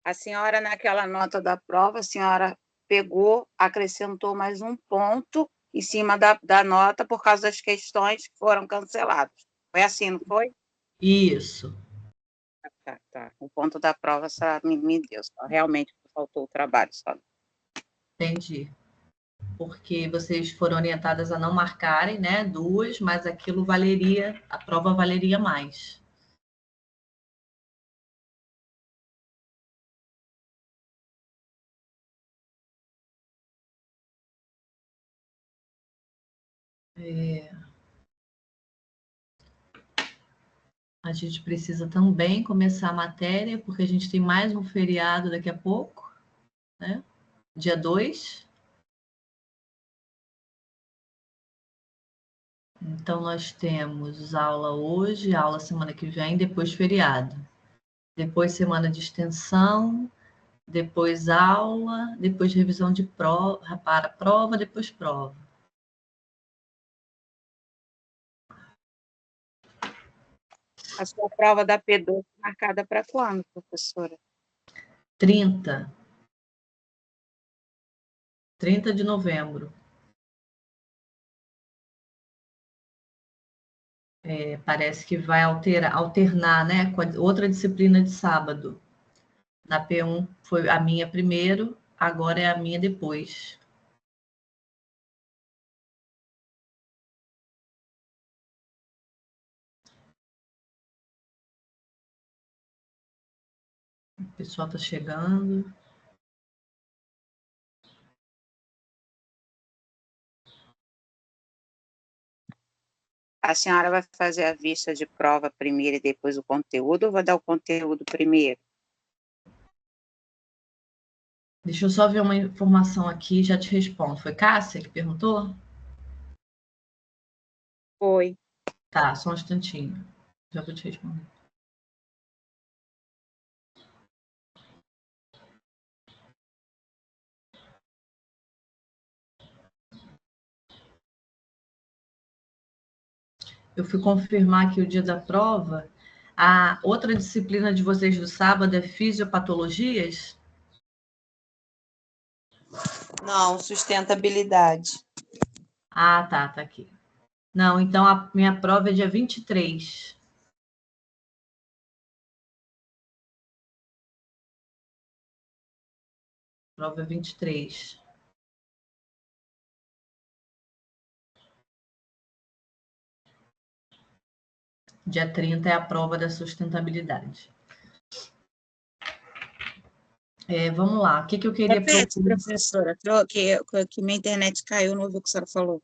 A senhora, naquela nota da prova, a senhora pegou, acrescentou mais um ponto em cima da nota por causa das questões que foram canceladas. Foi assim, não foi? Isso. Tá. O ponto da prova só me deu. Só realmente faltou o trabalho. Só. Entendi. Porque vocês foram orientadas a não marcarem, né, 2, mas aquilo valeria, a prova valeria mais. A gente precisa também começar a matéria, porque a gente tem mais um feriado daqui a pouco, né? Dia 2. Então, nós temos aula hoje, aula semana que vem, depois feriado. Depois semana de extensão, depois aula, depois revisão de prova, para prova, depois prova. A sua prova da P2 marcada para quando, professora? 30 de novembro. Parece que vai alternar, né, com outra disciplina de sábado. Na P1 foi a minha primeiro, agora é a minha depois. O pessoal está chegando. A senhora vai fazer a vista de prova primeiro e depois o conteúdo, ou vai dar o conteúdo primeiro? Deixa eu só ver uma informação aqui e já te respondo. Foi Cássia que perguntou? Foi. Tá, só um instantinho. Já vou te responder. Eu fui confirmar aqui o dia da prova. A outra disciplina de vocês do sábado é fisiopatologias? Não, sustentabilidade. Ah, tá aqui. Não, então a minha prova é dia 23. Prova 23. Dia 30 é a prova da sustentabilidade. Vamos lá, o que eu queria... Repete, professora, que minha internet caiu, não ouvi o que a senhora falou.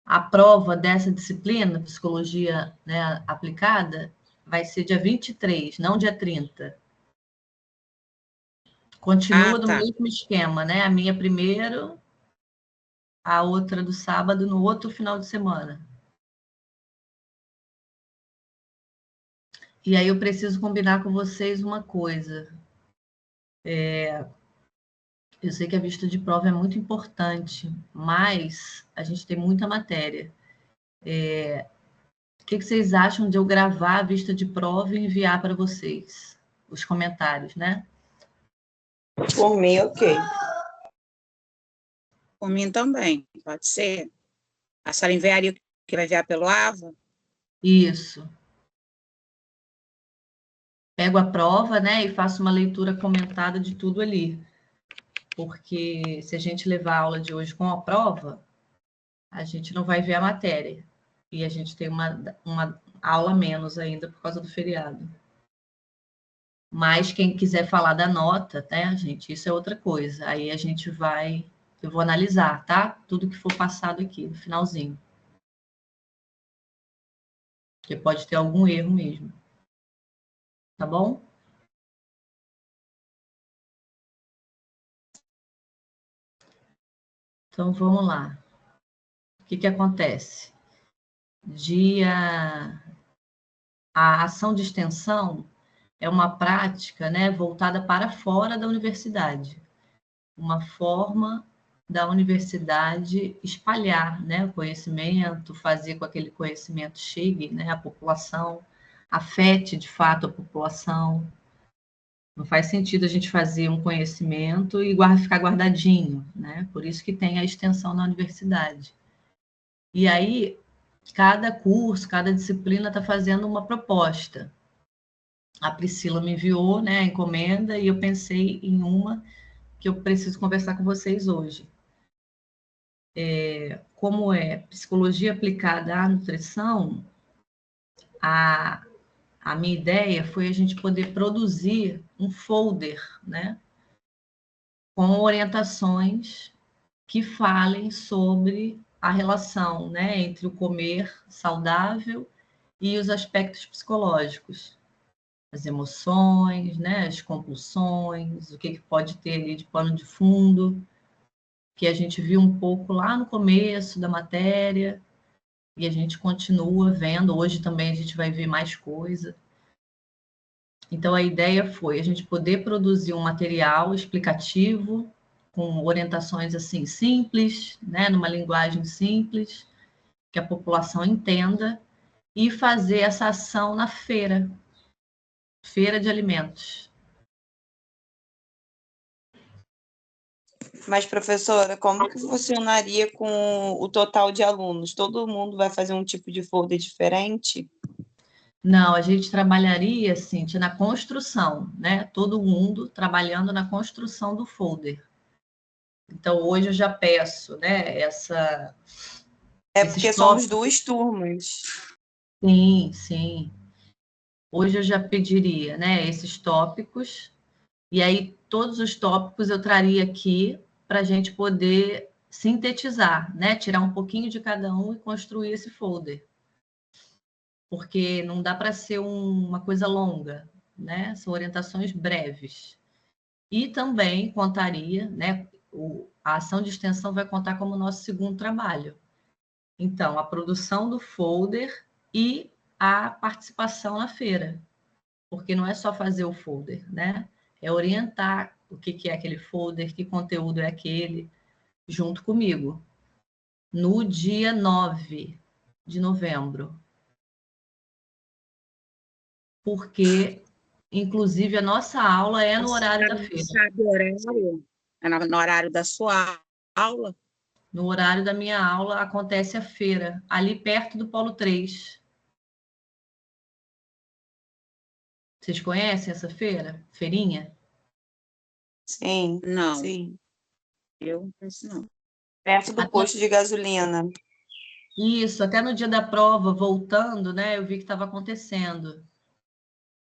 A prova dessa disciplina, psicologia, né, aplicada, vai ser dia 23, não dia 30. Continua do mesmo esquema, né? A minha primeiro, a outra do sábado, no outro final de semana. E aí eu preciso combinar com vocês uma coisa. Eu sei que a vista de prova é muito importante, mas a gente tem muita matéria. O que vocês acham de eu gravar a vista de prova e enviar para vocês? Os comentários, né? Por mim, ok. Por mim também, pode ser. A senhora enviaria o que vai enviar pelo AVA? Isso. Pego a prova, né, e faço uma leitura comentada de tudo ali. Porque se a gente levar a aula de hoje com a prova, a gente não vai ver a matéria. E a gente tem uma aula menos ainda por causa do feriado. Mas quem quiser falar da nota, né, gente, isso é outra coisa. Aí a gente vai... Eu vou analisar, tá? Tudo que for passado aqui, no finalzinho. Porque pode ter algum erro mesmo. Tá bom? Então, vamos lá. O que acontece? A ação de extensão é uma prática, né, voltada para fora da universidade. Uma forma da universidade espalhar, né, o conhecimento, fazer com que aquele conhecimento chegue, né, à população, afete, de fato, a população. Não faz sentido a gente fazer um conhecimento e ficar guardadinho, né? Por isso que tem a extensão na universidade. E aí, cada curso, cada disciplina está fazendo uma proposta. A Priscila me enviou, né, a encomenda, e eu pensei em uma que eu preciso conversar com vocês hoje. Como é psicologia aplicada à nutrição, a minha ideia foi a gente poder produzir um folder, né, com orientações que falem sobre a relação, né, entre o comer saudável e os aspectos psicológicos, as emoções, né, as compulsões, o que pode ter ali de pano de fundo, que a gente viu um pouco lá no começo da matéria, e a gente continua vendo, hoje também a gente vai ver mais coisa. Então, a ideia foi a gente poder produzir um material explicativo, com orientações assim simples, né, numa linguagem simples, que a população entenda, e fazer essa ação na feira, feira de alimentos. Mas, professora, como que funcionaria com o total de alunos? Todo mundo vai fazer um tipo de folder diferente? Não, a gente trabalharia, Cíntia, na construção, né? Todo mundo trabalhando na construção do folder. Então, hoje eu já peço, né, É esses porque somos tópicos. 2 turmas. Sim, sim. Hoje eu já pediria, né, esses tópicos, e aí todos os tópicos eu traria aqui para a gente poder sintetizar, né, tirar um pouquinho de cada um e construir esse folder. Porque não dá para ser uma coisa longa, né? São orientações breves. E também contaria, né? A ação de extensão vai contar como nosso segundo trabalho. Então, a produção do folder e a participação na feira. Porque não é só fazer o folder, né? É orientar o que é aquele folder, que conteúdo é aquele, junto comigo. No dia 9 de novembro. Porque, inclusive, a nossa aula é no horário da feira. Sabe o horário? É no horário da sua aula? No horário da minha aula acontece a feira, ali perto do Polo 3. Vocês conhecem essa feira? Feirinha? Sim, Não, sim. eu não penso não. Perto do Até, posto de gasolina. isso, até no dia da prova, voltando, né? Eu vi que estava acontecendo.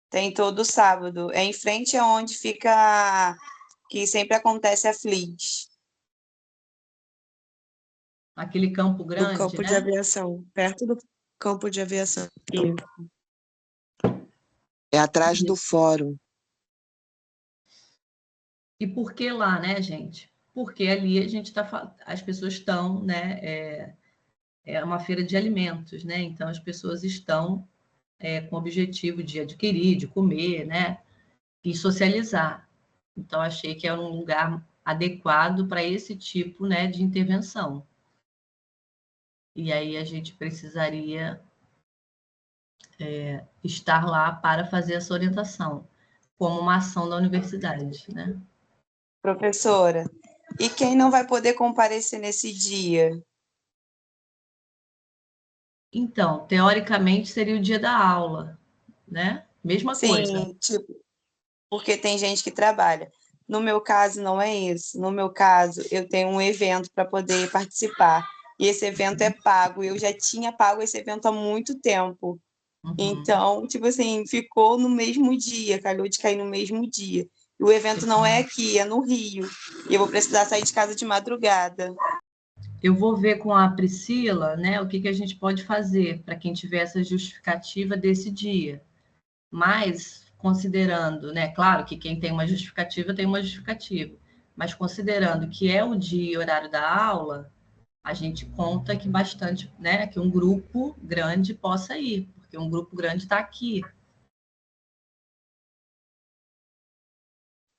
Tem todo sábado. É em frente aonde fica, que sempre acontece a Fleet, Aquele Campo do Grande, campo de né? aviação, perto do campo de aviação. É atrás do Isso. fórum. E por que lá, né, gente? Porque ali a gente tá, as pessoas estão, né? É uma feira de alimentos, né? Então as pessoas estão com o objetivo de adquirir, de comer, né? E socializar. Então, achei que era um lugar adequado para esse tipo, né, de intervenção. E aí a gente precisaria estar lá para fazer essa orientação, como uma ação da universidade, né? Professora, e quem não vai poder comparecer nesse dia? Então, teoricamente, seria o dia da aula, né? Mesma coisa. Sim, tipo, porque tem gente que trabalha. No meu caso, não é isso. No meu caso, eu tenho um evento para poder participar. E esse evento é pago. Eu já tinha pago esse evento há muito tempo. Uhum. Então, tipo assim, ficou no mesmo dia, calhou de cair no mesmo dia. E o evento não é aqui, é no Rio. E eu vou precisar sair de casa de madrugada. Eu vou ver com a Priscila, né, o que a gente pode fazer para quem tiver essa justificativa desse dia. Mas, considerando, né, claro que quem tem uma justificativa tem uma justificativa, mas considerando que é o dia e horário da aula, a gente conta que bastante, né, que um grupo grande possa ir, porque um grupo grande está aqui.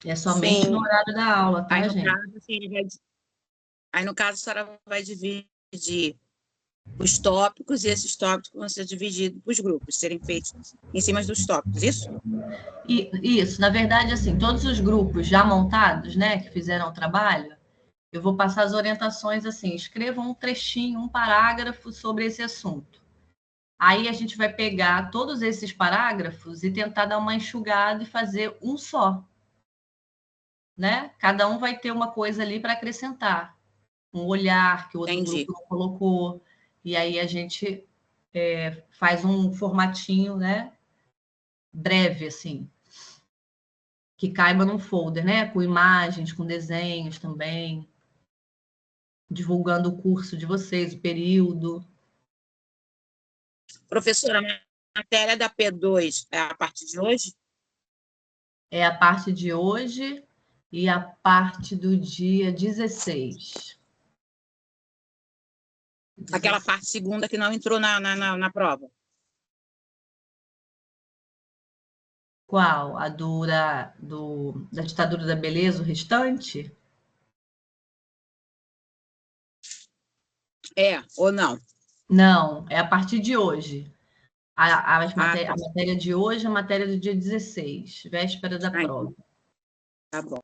É somente no Sim, horário da aula, Aí, tá, no gente? caso, assim, a senhora vai dividir os tópicos, e esses tópicos vão ser divididos para os grupos, serem feitos em cima dos tópicos, isso? Isso, na verdade, assim, todos os grupos já montados, né, que fizeram o trabalho, eu vou passar as orientações assim, escrevam um trechinho, um parágrafo sobre esse assunto. Aí a gente vai pegar todos esses parágrafos e tentar dar uma enxugada e fazer um só, né? Cada um vai ter uma coisa ali para acrescentar, um olhar que o outro Entendi. grupo não colocou, e aí a gente faz um formatinho, né? Breve, assim, que caiba num folder, né? Com imagens, com desenhos também, divulgando o curso de vocês, o período. Professora, a matéria da P2 é a partir de hoje? É a parte de hoje e a parte do dia 16. Aquela parte segunda que não entrou na prova. Qual? A da ditadura da beleza, o restante? É, ou não? Não, é a partir de hoje. A Tá. matéria de hoje é a matéria do dia 16, véspera da prova. Tá bom.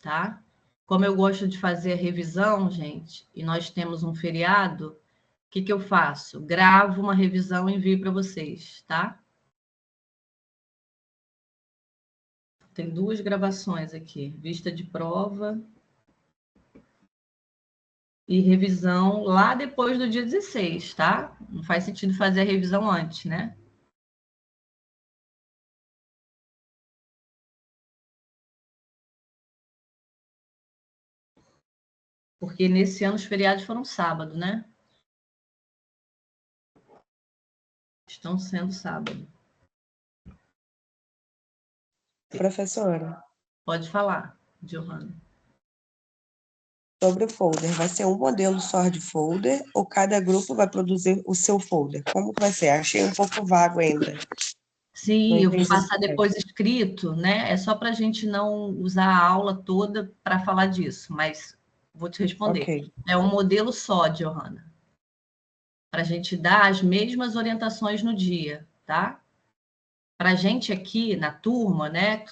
Tá? Como eu gosto de fazer a revisão, gente, e nós temos um feriado, o que eu faço? Gravo uma revisão e envio para vocês, tá? Tem 2 gravações aqui, vista de prova e revisão lá depois do dia 16, tá? Não faz sentido fazer a revisão antes, né? Porque nesse ano os feriados foram sábado, né? Estão sendo sábado. Professora, Pode falar, Giovana. sobre o folder, vai ser um modelo só de folder ou cada grupo vai produzir o seu folder? Como que vai ser? Achei um pouco vago ainda. Sim, Não eu vou entendi passar certo. depois escrito, né? É só para a gente não usar a aula toda para falar disso, mas vou te responder. Ok, É um modelo só, Giovana, para a gente dar as mesmas orientações no dia, tá? Para a gente aqui na turma, né?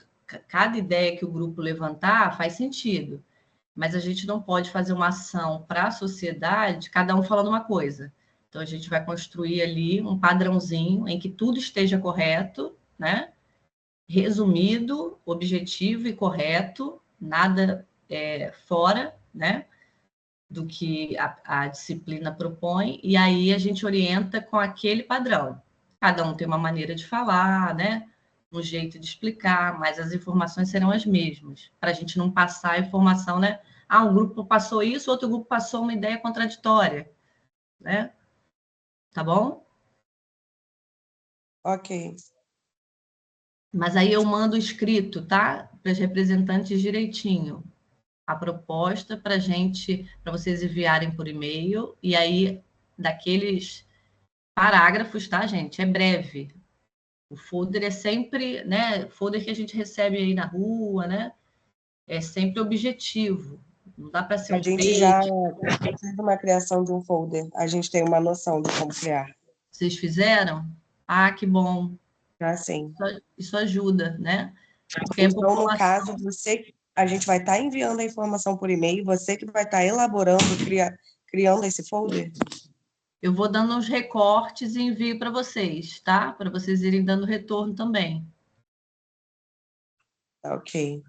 Cada ideia que o grupo levantar faz sentido, mas a gente não pode fazer uma ação para a sociedade, cada um falando uma coisa. Então, a gente vai construir ali um padrãozinho em que tudo esteja correto, né? Resumido, objetivo e correto, nada fora, né? Do que a disciplina propõe, e aí a gente orienta com aquele padrão. Cada um tem uma maneira de falar, né? Um jeito de explicar, mas as informações serão as mesmas, para a gente não passar a informação, né? Ah, um grupo passou isso, outro grupo passou uma ideia contraditória, né? Tá bom? ok. Mas aí eu mando escrito, tá? Para os representantes direitinho. A proposta para vocês enviarem por e-mail, e aí daqueles parágrafos, tá, gente? É breve. O folder é sempre, né? Folder que a gente recebe aí na rua, né? É sempre objetivo. Não dá para ser A um gente já fake. fez uma criação de um folder, a gente tem uma noção de como criar. Vocês fizeram? Ah, que bom. Já sim. Isso ajuda, né? Porque a Então, no população. caso, a gente vai estar enviando a informação por e-mail, você que vai estar elaborando, criando esse folder? Eu vou dando uns recortes e envio para vocês, tá? Para vocês irem dando retorno também. Ok.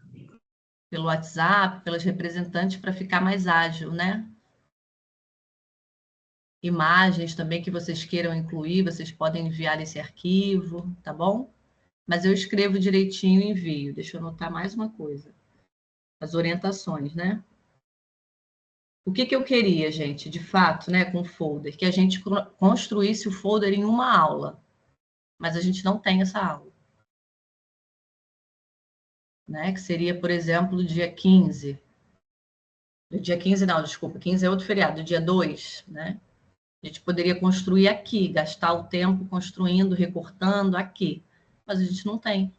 Pelo WhatsApp, pelas representantes, para ficar mais ágil, né? Imagens também que vocês queiram incluir, vocês podem enviar esse arquivo, tá bom? Mas eu escrevo direitinho e envio. Deixa eu anotar mais uma coisa. As orientações, né? O que eu queria, gente, de fato, né, com o folder? Que a gente construísse o folder em uma aula. Mas a gente não tem essa aula. Né? Que seria, por exemplo, o dia 15. O dia 15 não, desculpa, 15 é outro feriado, dia 2, né? A gente poderia construir aqui, gastar o tempo construindo, recortando aqui. Mas a gente não tem.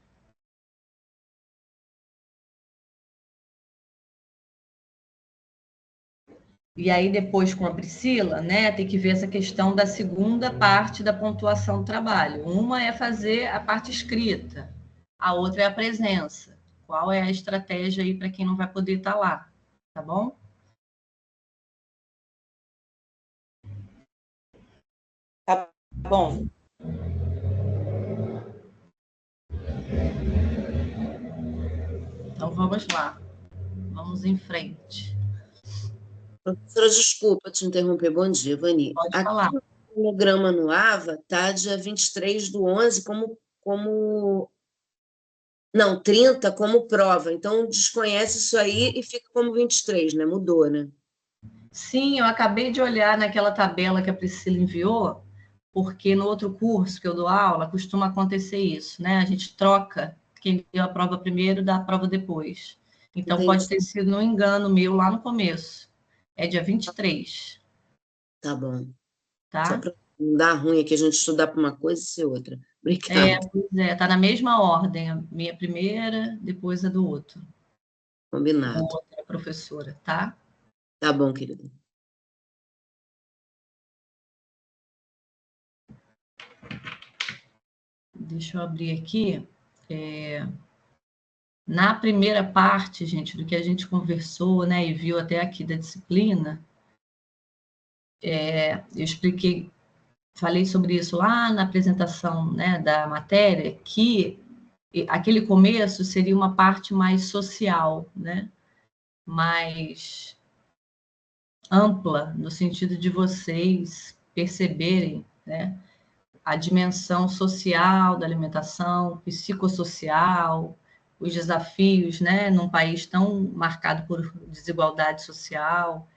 E aí, depois, com a Priscila, né, tem que ver essa questão da segunda parte da pontuação do trabalho. Uma é fazer a parte escrita, a outra é a presença. Qual é a estratégia aí para quem não vai poder estar lá, tá bom? Tá bom. Então, vamos lá. Vamos em frente. Professora, desculpa te interromper. Bom dia, Vani. Pode Aqui falar. no cronograma no AVA está dia 23/11 como... Não, 30 como prova. Então, desconhece isso aí e fica como 23, né? Mudou, né? Sim, eu acabei de olhar naquela tabela que a Priscila enviou, porque no outro curso que eu dou aula, costuma acontecer isso, né? A gente troca quem deu a prova primeiro da prova depois. Então, pode Entendi. ter sido um engano meu lá no começo. É dia 23, Tá bom. Só tá? para não dar ruim aqui a gente estudar para uma coisa e ser outra. Obrigada. Pois é, tá na mesma ordem, a minha primeira, depois a do outro, com Combinado. outra professora, tá? Tá bom, querida. Deixa eu abrir aqui. Na primeira parte, gente, do que a gente conversou, né, e viu até aqui da disciplina, eu expliquei, falei sobre isso lá na apresentação, né, da matéria, que aquele começo seria uma parte mais social, né, mais ampla, no sentido de vocês perceberem, né, a dimensão social da alimentação, psicossocial, os desafios, né, num país tão marcado por desigualdade social.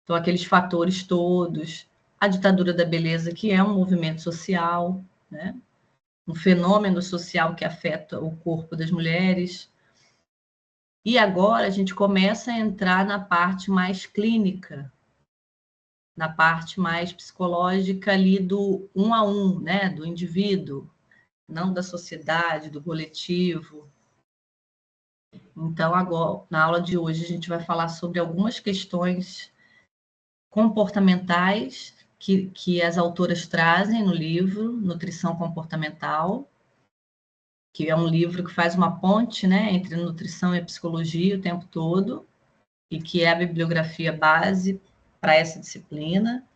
Então, aqueles fatores todos, a ditadura da beleza, que é um movimento social, né, um fenômeno social que afeta o corpo das mulheres. E agora a gente começa a entrar na parte mais clínica, na parte mais psicológica ali do um a um, né, do indivíduo, não da sociedade, do coletivo. Então, agora, na aula de hoje, a gente vai falar sobre algumas questões comportamentais que as autoras trazem no livro Nutrição Comportamental, que é um livro que faz uma ponte, né, entre nutrição e psicologia o tempo todo, e que é a bibliografia base para essa disciplina.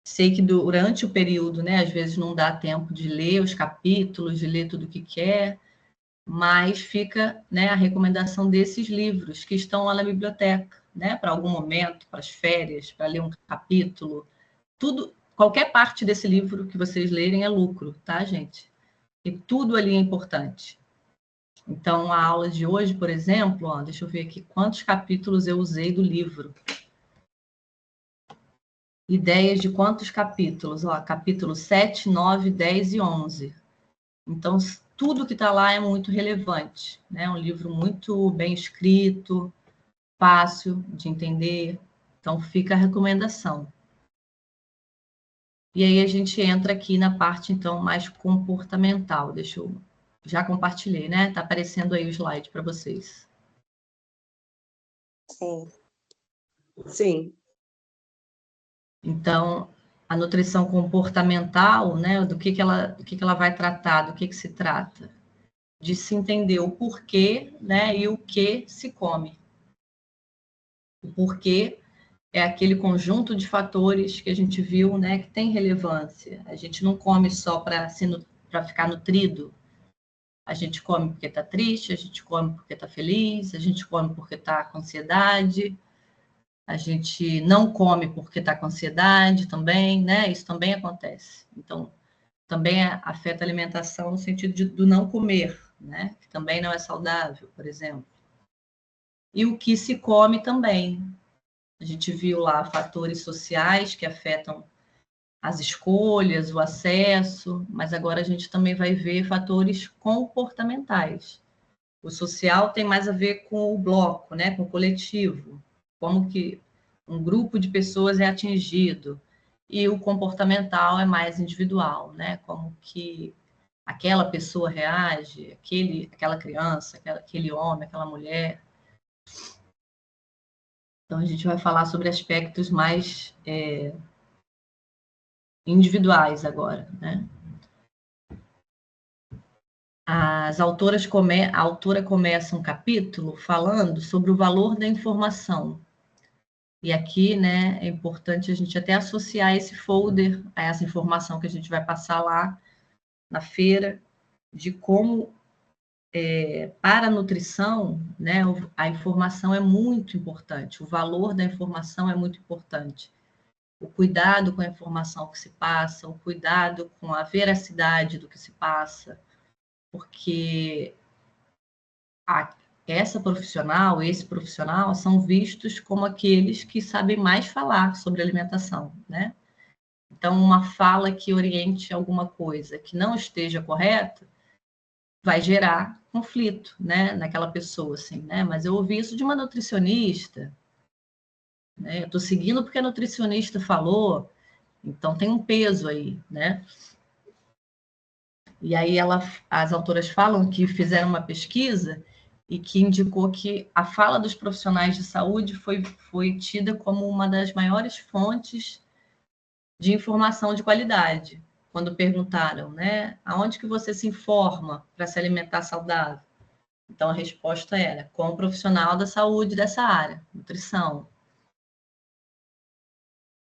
Sei que durante o período, né, às vezes não dá tempo de ler os capítulos, de ler tudo o que quer, mas fica, né, a recomendação desses livros que estão lá na biblioteca, né, para algum momento, para as férias, para ler um capítulo, tudo, qualquer parte desse livro que vocês lerem é lucro, tá, gente? E tudo ali é importante. Então, a aula de hoje, por exemplo, ó, deixa eu ver aqui quantos capítulos eu usei do livro. Ideias de quantos capítulos? Ó, capítulo 7, 9, 10 e 11. Então, tudo que está lá é muito relevante, né? É um livro muito bem escrito, fácil de entender. Então, fica a recomendação. E aí a gente entra aqui na parte, então, mais comportamental. Deixa eu... Já compartilhei, né? Está aparecendo aí o slide para vocês. Sim. Sim. Então, a nutrição comportamental, né? Do que ela vai tratar, do que se trata? De se entender o porquê, né? E o que se come. O porquê é aquele conjunto de fatores que a gente viu, né, que tem relevância. A gente não come só para ficar nutrido. A gente come porque está triste, a gente come porque está feliz, a gente come porque está com ansiedade, a gente não come porque está com ansiedade também, né? Isso também acontece. Então, também afeta a alimentação no sentido do não comer, né? Que também não é saudável, por exemplo. E o que se come também. A gente viu lá fatores sociais que afetam as escolhas, o acesso, mas agora a gente também vai ver fatores comportamentais. O social tem mais a ver com o bloco, né, com o coletivo, como que um grupo de pessoas é atingido, e o comportamental é mais individual, né, como que aquela pessoa reage, aquela criança, aquele homem, aquela mulher. Então, a gente vai falar sobre aspectos mais individuais agora, né? A autora começa um capítulo falando sobre o valor da informação. E aqui, né, é importante a gente até associar esse folder a essa informação que a gente vai passar lá na feira, de como, para a nutrição, né, a informação é muito importante, o valor da informação é muito importante. O cuidado com a informação que se passa, o cuidado com a veracidade do que se passa, porque esse profissional são vistos como aqueles que sabem mais falar sobre alimentação, né? Então, uma fala que oriente alguma coisa que não esteja correta vai gerar conflito, né, naquela pessoa, assim, né? Mas eu ouvi isso de uma nutricionista, né? Eu estou seguindo porque a nutricionista falou, então tem um peso aí, né? E aí as autoras falam que fizeram uma pesquisa e que indicou que a fala dos profissionais de saúde foi tida como uma das maiores fontes de informação de qualidade. Quando perguntaram, né, aonde que você se informa para se alimentar saudável? Então, a resposta era, com o profissional da saúde dessa área, nutrição.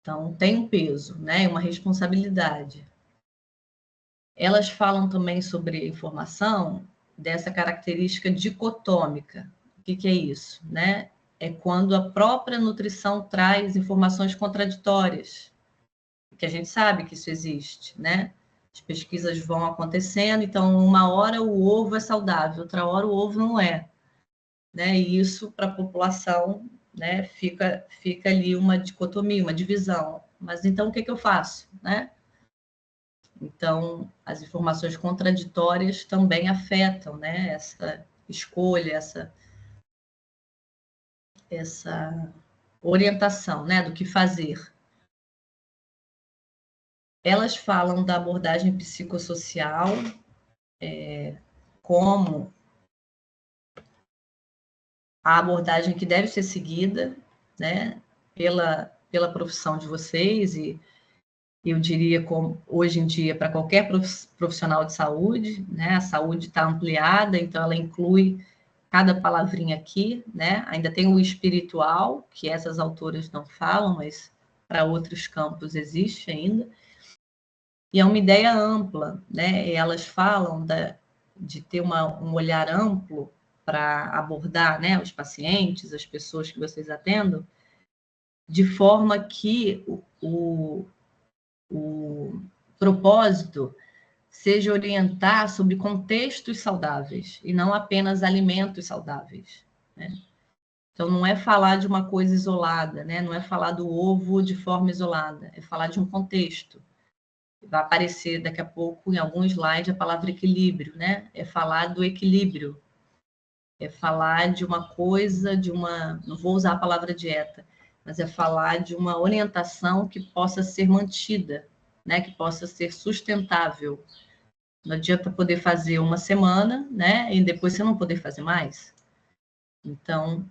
Então, tem um peso, né, uma responsabilidade. Elas falam também sobre informação dessa característica dicotômica. O que é isso? Né? É quando a própria nutrição traz informações contraditórias, que a gente sabe que isso existe, né? As pesquisas vão acontecendo, então uma hora o ovo é saudável, outra hora o ovo não é, né? E isso para a população, né? Fica ali uma dicotomia, uma divisão. Mas então o que eu faço, né? Então, as informações contraditórias também afetam, né, essa escolha, essa orientação, né, do que fazer. Elas falam da abordagem psicossocial, como a abordagem que deve ser seguida, né, pela profissão de vocês e eu diria, como hoje em dia, para qualquer profissional de saúde, né? A saúde está ampliada, então ela inclui cada palavrinha aqui, né? Ainda tem o espiritual, que essas autoras não falam, mas para outros campos existe ainda. E é uma ideia ampla, né? Elas falam de ter um olhar amplo para abordar, né, os pacientes, as pessoas que vocês atendam, de forma que o propósito seja orientar sobre contextos saudáveis e não apenas alimentos saudáveis, né? Então, não é falar de uma coisa isolada, né? Não é falar do ovo de forma isolada, é falar de um contexto. Vai aparecer daqui a pouco, em algum slide, a palavra equilíbrio, né? É falar do equilíbrio, é falar de uma coisa, não vou usar a palavra dieta, mas é falar de uma orientação que possa ser mantida, né, que possa ser sustentável. Não adianta poder fazer uma semana, né, e depois você não poder fazer mais. Então,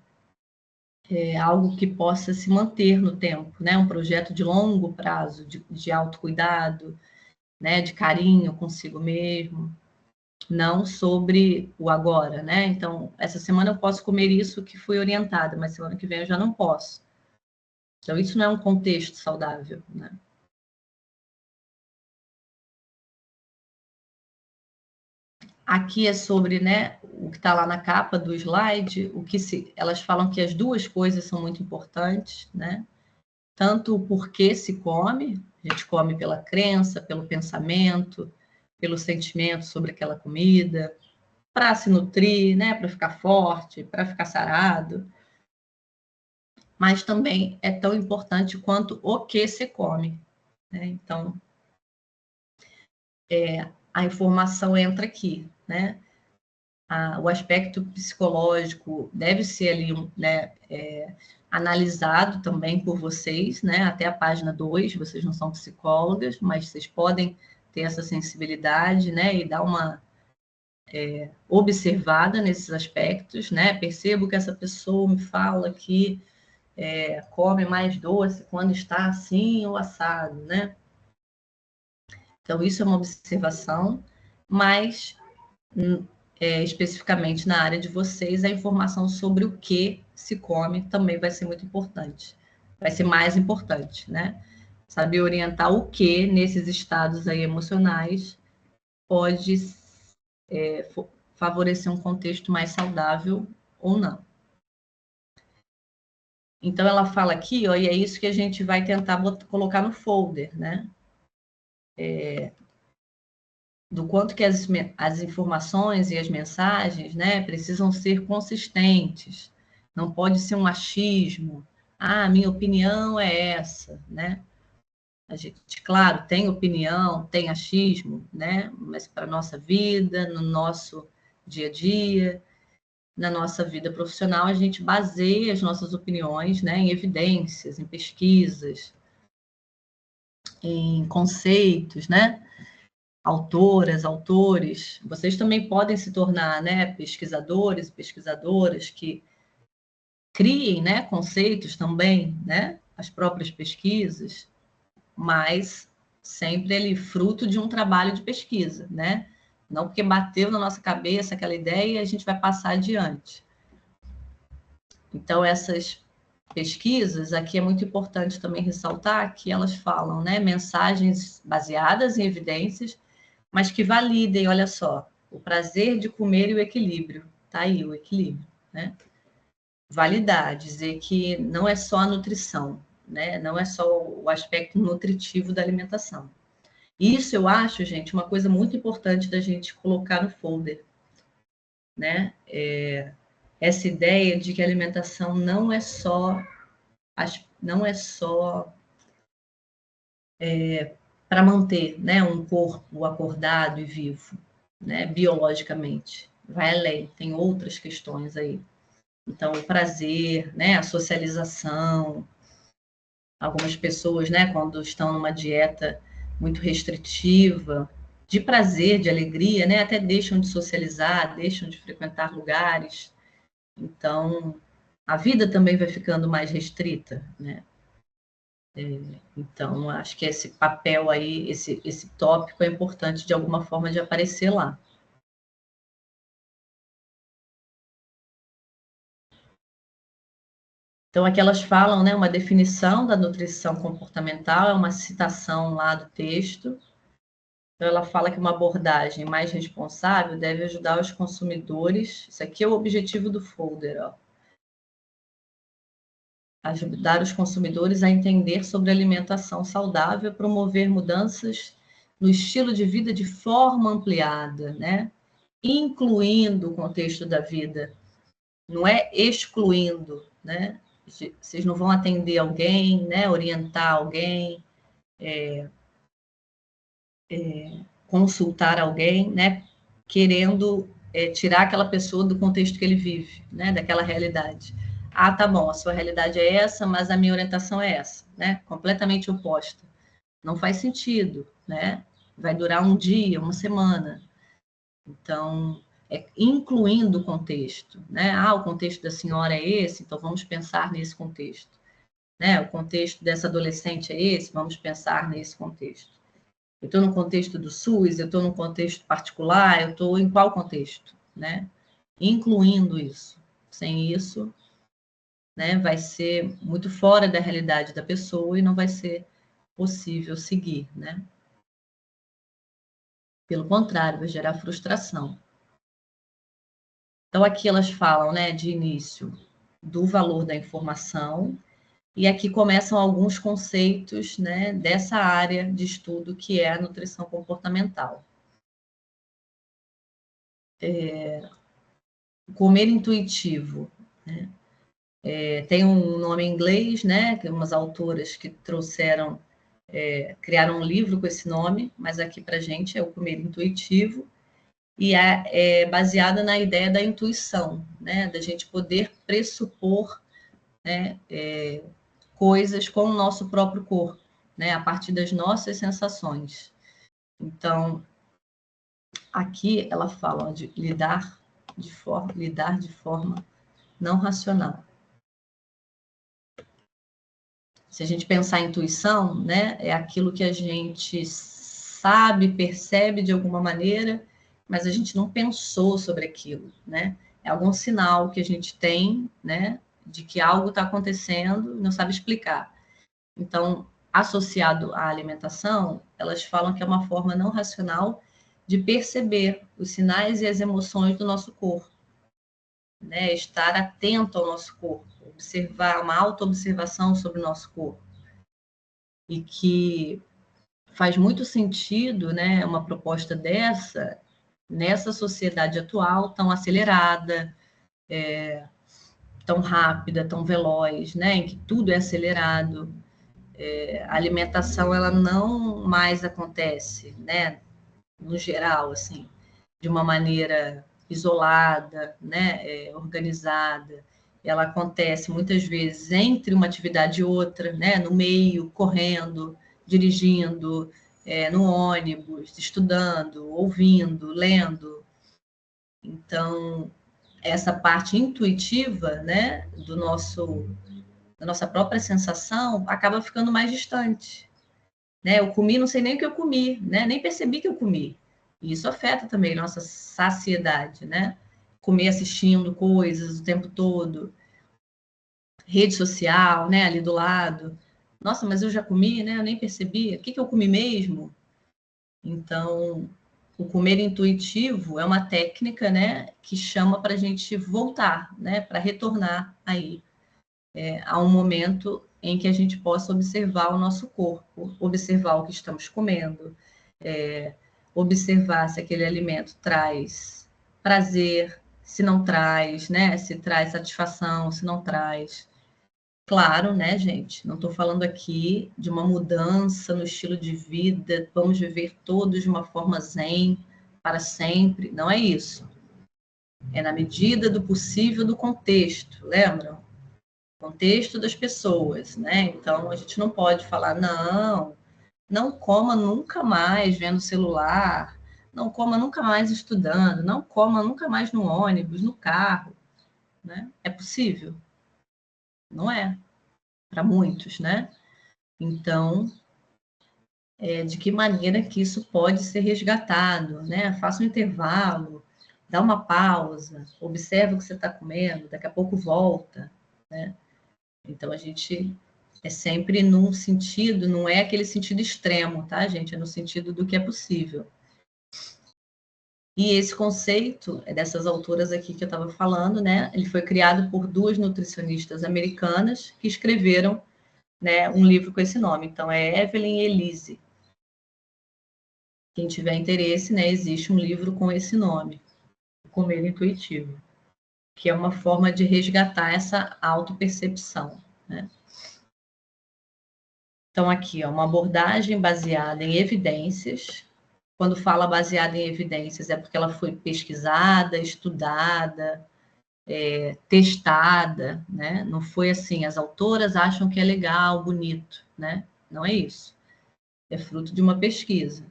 é algo que possa se manter no tempo, né, um projeto de longo prazo, de autocuidado, né, de carinho consigo mesmo, não sobre o agora, né? Então, essa semana eu posso comer isso que fui orientada, mas semana que vem eu já não posso. Então, isso não é um contexto saudável, né? Aqui é sobre, né, o que está lá na capa do slide, elas falam que as duas coisas são muito importantes, né? Tanto o porquê se come, a gente come pela crença, pelo pensamento, pelo sentimento sobre aquela comida, para se nutrir, né, para ficar forte, para ficar sarado. Mas também é tão importante quanto o que se come, né? Então, a informação entra aqui, né? O aspecto psicológico deve ser ali, né, analisado também por vocês, né? Até a página 2, vocês não são psicólogas, mas vocês podem ter essa sensibilidade, né? E dar uma observada nesses aspectos, né? Percebo que essa pessoa me fala que come mais doce quando está assim ou assado, né? Então, isso é uma observação, mas especificamente na área de vocês, a informação sobre o que se come também vai ser muito importante. Vai ser mais importante, né? Saber orientar o que nesses estados aí emocionais pode favorecer um contexto mais saudável ou não. Então, ela fala aqui, ó, e é isso que a gente vai tentar colocar no folder, né? Do quanto que as informações e as mensagens, né, precisam ser consistentes. Não pode ser um achismo. Ah, minha opinião é essa, né? A gente, claro, tem opinião, tem achismo, né? Mas para a nossa vida, no nosso dia a dia, na nossa vida profissional, a gente baseia as nossas opiniões, né, em evidências, em pesquisas, em conceitos, né? Autoras, autores. Vocês também podem se tornar, né, pesquisadores e pesquisadoras que criem, né, conceitos também, né? As próprias pesquisas, mas sempre ele fruto de um trabalho de pesquisa, né? Não porque bateu na nossa cabeça aquela ideia e a gente vai passar adiante. Então, essas pesquisas, aqui é muito importante também ressaltar que elas falam, né, mensagens baseadas em evidências, mas que validem, olha só, o prazer de comer e o equilíbrio. Tá aí o equilíbrio, né? Validar, dizer que não é só a nutrição, né? Não é só o aspecto nutritivo da alimentação. Isso eu acho, gente, uma coisa muito importante da gente colocar no folder, né? Essa ideia de que a alimentação não é só para manter, né, um corpo acordado e vivo, né, biologicamente. Vai além, tem outras questões aí. Então, o prazer, né, a socialização. Algumas pessoas, né, quando estão numa dieta muito restritiva, de prazer, de alegria, né, até deixam de socializar, deixam de frequentar lugares. Então, a vida também vai ficando mais restrita, né? Então, acho que esse papel aí, esse tópico é importante de alguma forma de aparecer lá. Então, aqui elas falam, né, uma definição da nutrição comportamental, é uma citação lá do texto. Então, ela fala que uma abordagem mais responsável deve ajudar os consumidores, isso aqui é o objetivo do folder, ó, ajudar os consumidores a entender sobre alimentação saudável, promover mudanças no estilo de vida de forma ampliada, né? Incluindo o contexto da vida, não é excluindo, né? Vocês não vão atender alguém, né? Orientar alguém, consultar alguém, né? Querendo tirar aquela pessoa do contexto que ele vive, né? Daquela realidade. Ah, tá bom, a sua realidade é essa, mas a minha orientação é essa, né? Completamente oposta. Não faz sentido, né? Vai durar um dia, uma semana. Então, incluindo o contexto, né? Ah, o contexto da senhora é esse, então vamos pensar nesse contexto, né? O contexto dessa adolescente é esse, vamos pensar nesse contexto. Eu estou no contexto do SUS, eu estou no contexto particular, eu estou em qual contexto, né? Incluindo isso. Sem isso, né, vai ser muito fora da realidade da pessoa e não vai ser possível seguir, né? Pelo contrário, vai gerar frustração. Então, aqui elas falam, né, de início, do valor da informação, e aqui começam alguns conceitos, né, dessa área de estudo que é a nutrição comportamental. Comer intuitivo, né? Tem um nome em inglês, né, que umas autoras que trouxeram, criaram um livro com esse nome, mas aqui para a gente é o comer intuitivo, e é baseada na ideia da intuição, né, da gente poder pressupor, né, coisas com o nosso próprio corpo, né, a partir das nossas sensações. Então, aqui ela fala de lidar de forma não racional. Se a gente pensar em intuição, né, é aquilo que a gente sabe, percebe de alguma maneira, mas a gente não pensou sobre aquilo, né? É algum sinal que a gente tem, né, de que algo está acontecendo e não sabe explicar. Então, associado à alimentação, elas falam que é uma forma não racional de perceber os sinais e as emoções do nosso corpo, né? Estar atento ao nosso corpo, observar, uma autoobservação sobre o nosso corpo. E que faz muito sentido, né, uma proposta dessa nessa sociedade atual tão acelerada, tão rápida, tão veloz, né, em que tudo é acelerado. A alimentação ela não mais acontece, né, no geral, assim, de uma maneira isolada, né, organizada. Ela acontece muitas vezes entre uma atividade e outra, né, no meio, correndo, dirigindo, no ônibus, estudando, ouvindo, lendo. Então, essa parte intuitiva, né, da nossa própria sensação, acaba ficando mais distante. Né? Eu comi, não sei nem o que eu comi, né? Nem percebi que eu comi. E isso afeta também a nossa saciedade, né? Comer assistindo coisas o tempo todo, rede social, né? Ali do lado. Nossa, mas eu já comi, né? Eu nem percebi. O que eu comi mesmo? Então, o comer intuitivo é uma técnica, né? Que chama para a gente voltar, né? Para retornar aí a um momento em que a gente possa observar o nosso corpo, observar o que estamos comendo, observar se aquele alimento traz prazer, se não traz, né? Se traz satisfação, se não traz. Claro, né, gente? Não estou falando aqui de uma mudança no estilo de vida, vamos viver todos de uma forma zen para sempre. Não é isso. É na medida do possível do contexto, lembram? Contexto das pessoas, né? Então a gente não pode falar, não coma nunca mais vendo celular, não coma nunca mais estudando, não coma nunca mais no ônibus, no carro, né? É possível? Não é, para muitos, né? Então, de que maneira que isso pode ser resgatado, né? Faça um intervalo, dá uma pausa, observa o que você está comendo, daqui a pouco volta, né? Então, a gente é sempre num sentido, não é aquele sentido extremo, tá, gente? É no sentido do que é possível. E esse conceito é dessas autoras aqui que eu estava falando, né? Ele foi criado por duas nutricionistas americanas que escreveram, né, um livro com esse nome. Então, é Evelyn e Elise. Quem tiver interesse, né, existe um livro com esse nome, Comer Intuitivo, que é uma forma de resgatar essa autopercepção, né? Então, aqui, ó, uma abordagem baseada em evidências. Quando fala baseada em evidências, é porque ela foi pesquisada, estudada, testada, né? Não foi assim, as autoras acham que é legal, bonito, né? Não é isso. É fruto de uma pesquisa.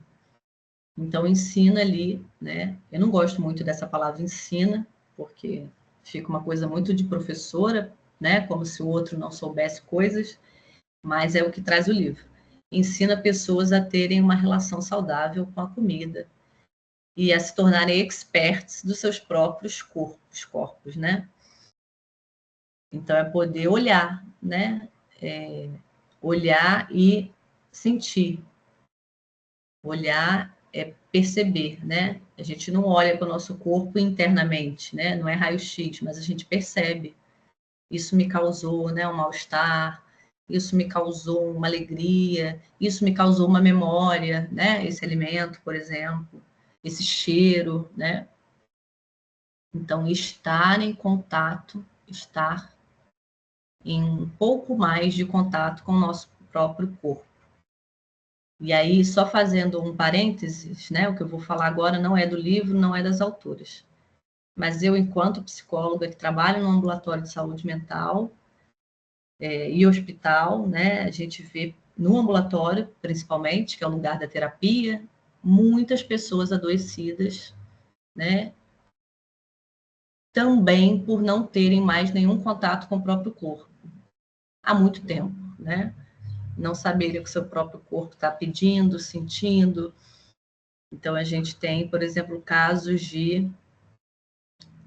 Então, ensina ali, né? Eu não gosto muito dessa palavra ensina, porque fica uma coisa muito de professora, né? Como se o outro não soubesse coisas, mas é o que traz o livro. Ensina pessoas a terem uma relação saudável com a comida e a se tornarem experts dos seus próprios corpos, né? Então, é poder olhar, né? Olhar e sentir. Olhar é perceber, né? A gente não olha para o nosso corpo internamente, né? Não é raio-x, mas a gente percebe. Isso me causou, né, um mal-estar, isso me causou uma alegria, isso me causou uma memória, né? Esse alimento, por exemplo, esse cheiro, né? Então, estar em contato, estar em um pouco mais de contato com o nosso próprio corpo. E aí, só fazendo um parênteses, né? O que eu vou falar agora não é do livro, não é das autoras. Mas eu, enquanto psicóloga que trabalho no ambulatório de saúde mental e hospital, né? A gente vê no ambulatório, principalmente, que é o lugar da terapia, muitas pessoas adoecidas, né? Também por não terem mais nenhum contato com o próprio corpo. Há muito tempo, né? não saberem o que o seu próprio corpo está pedindo, sentindo. Então, a gente tem, por exemplo, casos de,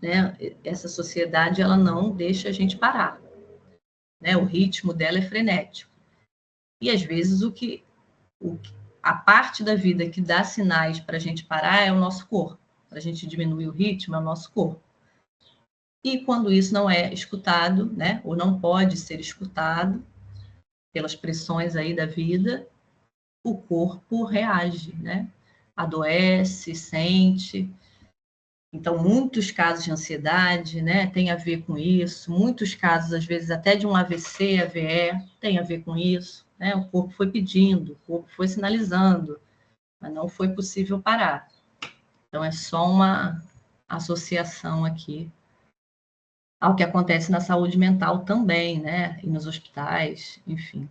né, essa sociedade, ela não deixa a gente parar, né? O ritmo dela é frenético. E, às vezes, a parte da vida que dá sinais para a gente parar é o nosso corpo. Para a gente diminuir o ritmo é o nosso corpo. E quando isso não é escutado, né, ou não pode ser escutado pelas pressões aí da vida, o corpo reage, né? Adoece, sente. Então, muitos casos de ansiedade, né, tem a ver com isso. Muitos casos, às vezes, até de um AVC, AVE, tem a ver com isso, né? O corpo foi pedindo, o corpo foi sinalizando, mas não foi possível parar. Então, é só uma associação aqui ao que acontece na saúde mental também, né? E nos hospitais, enfim.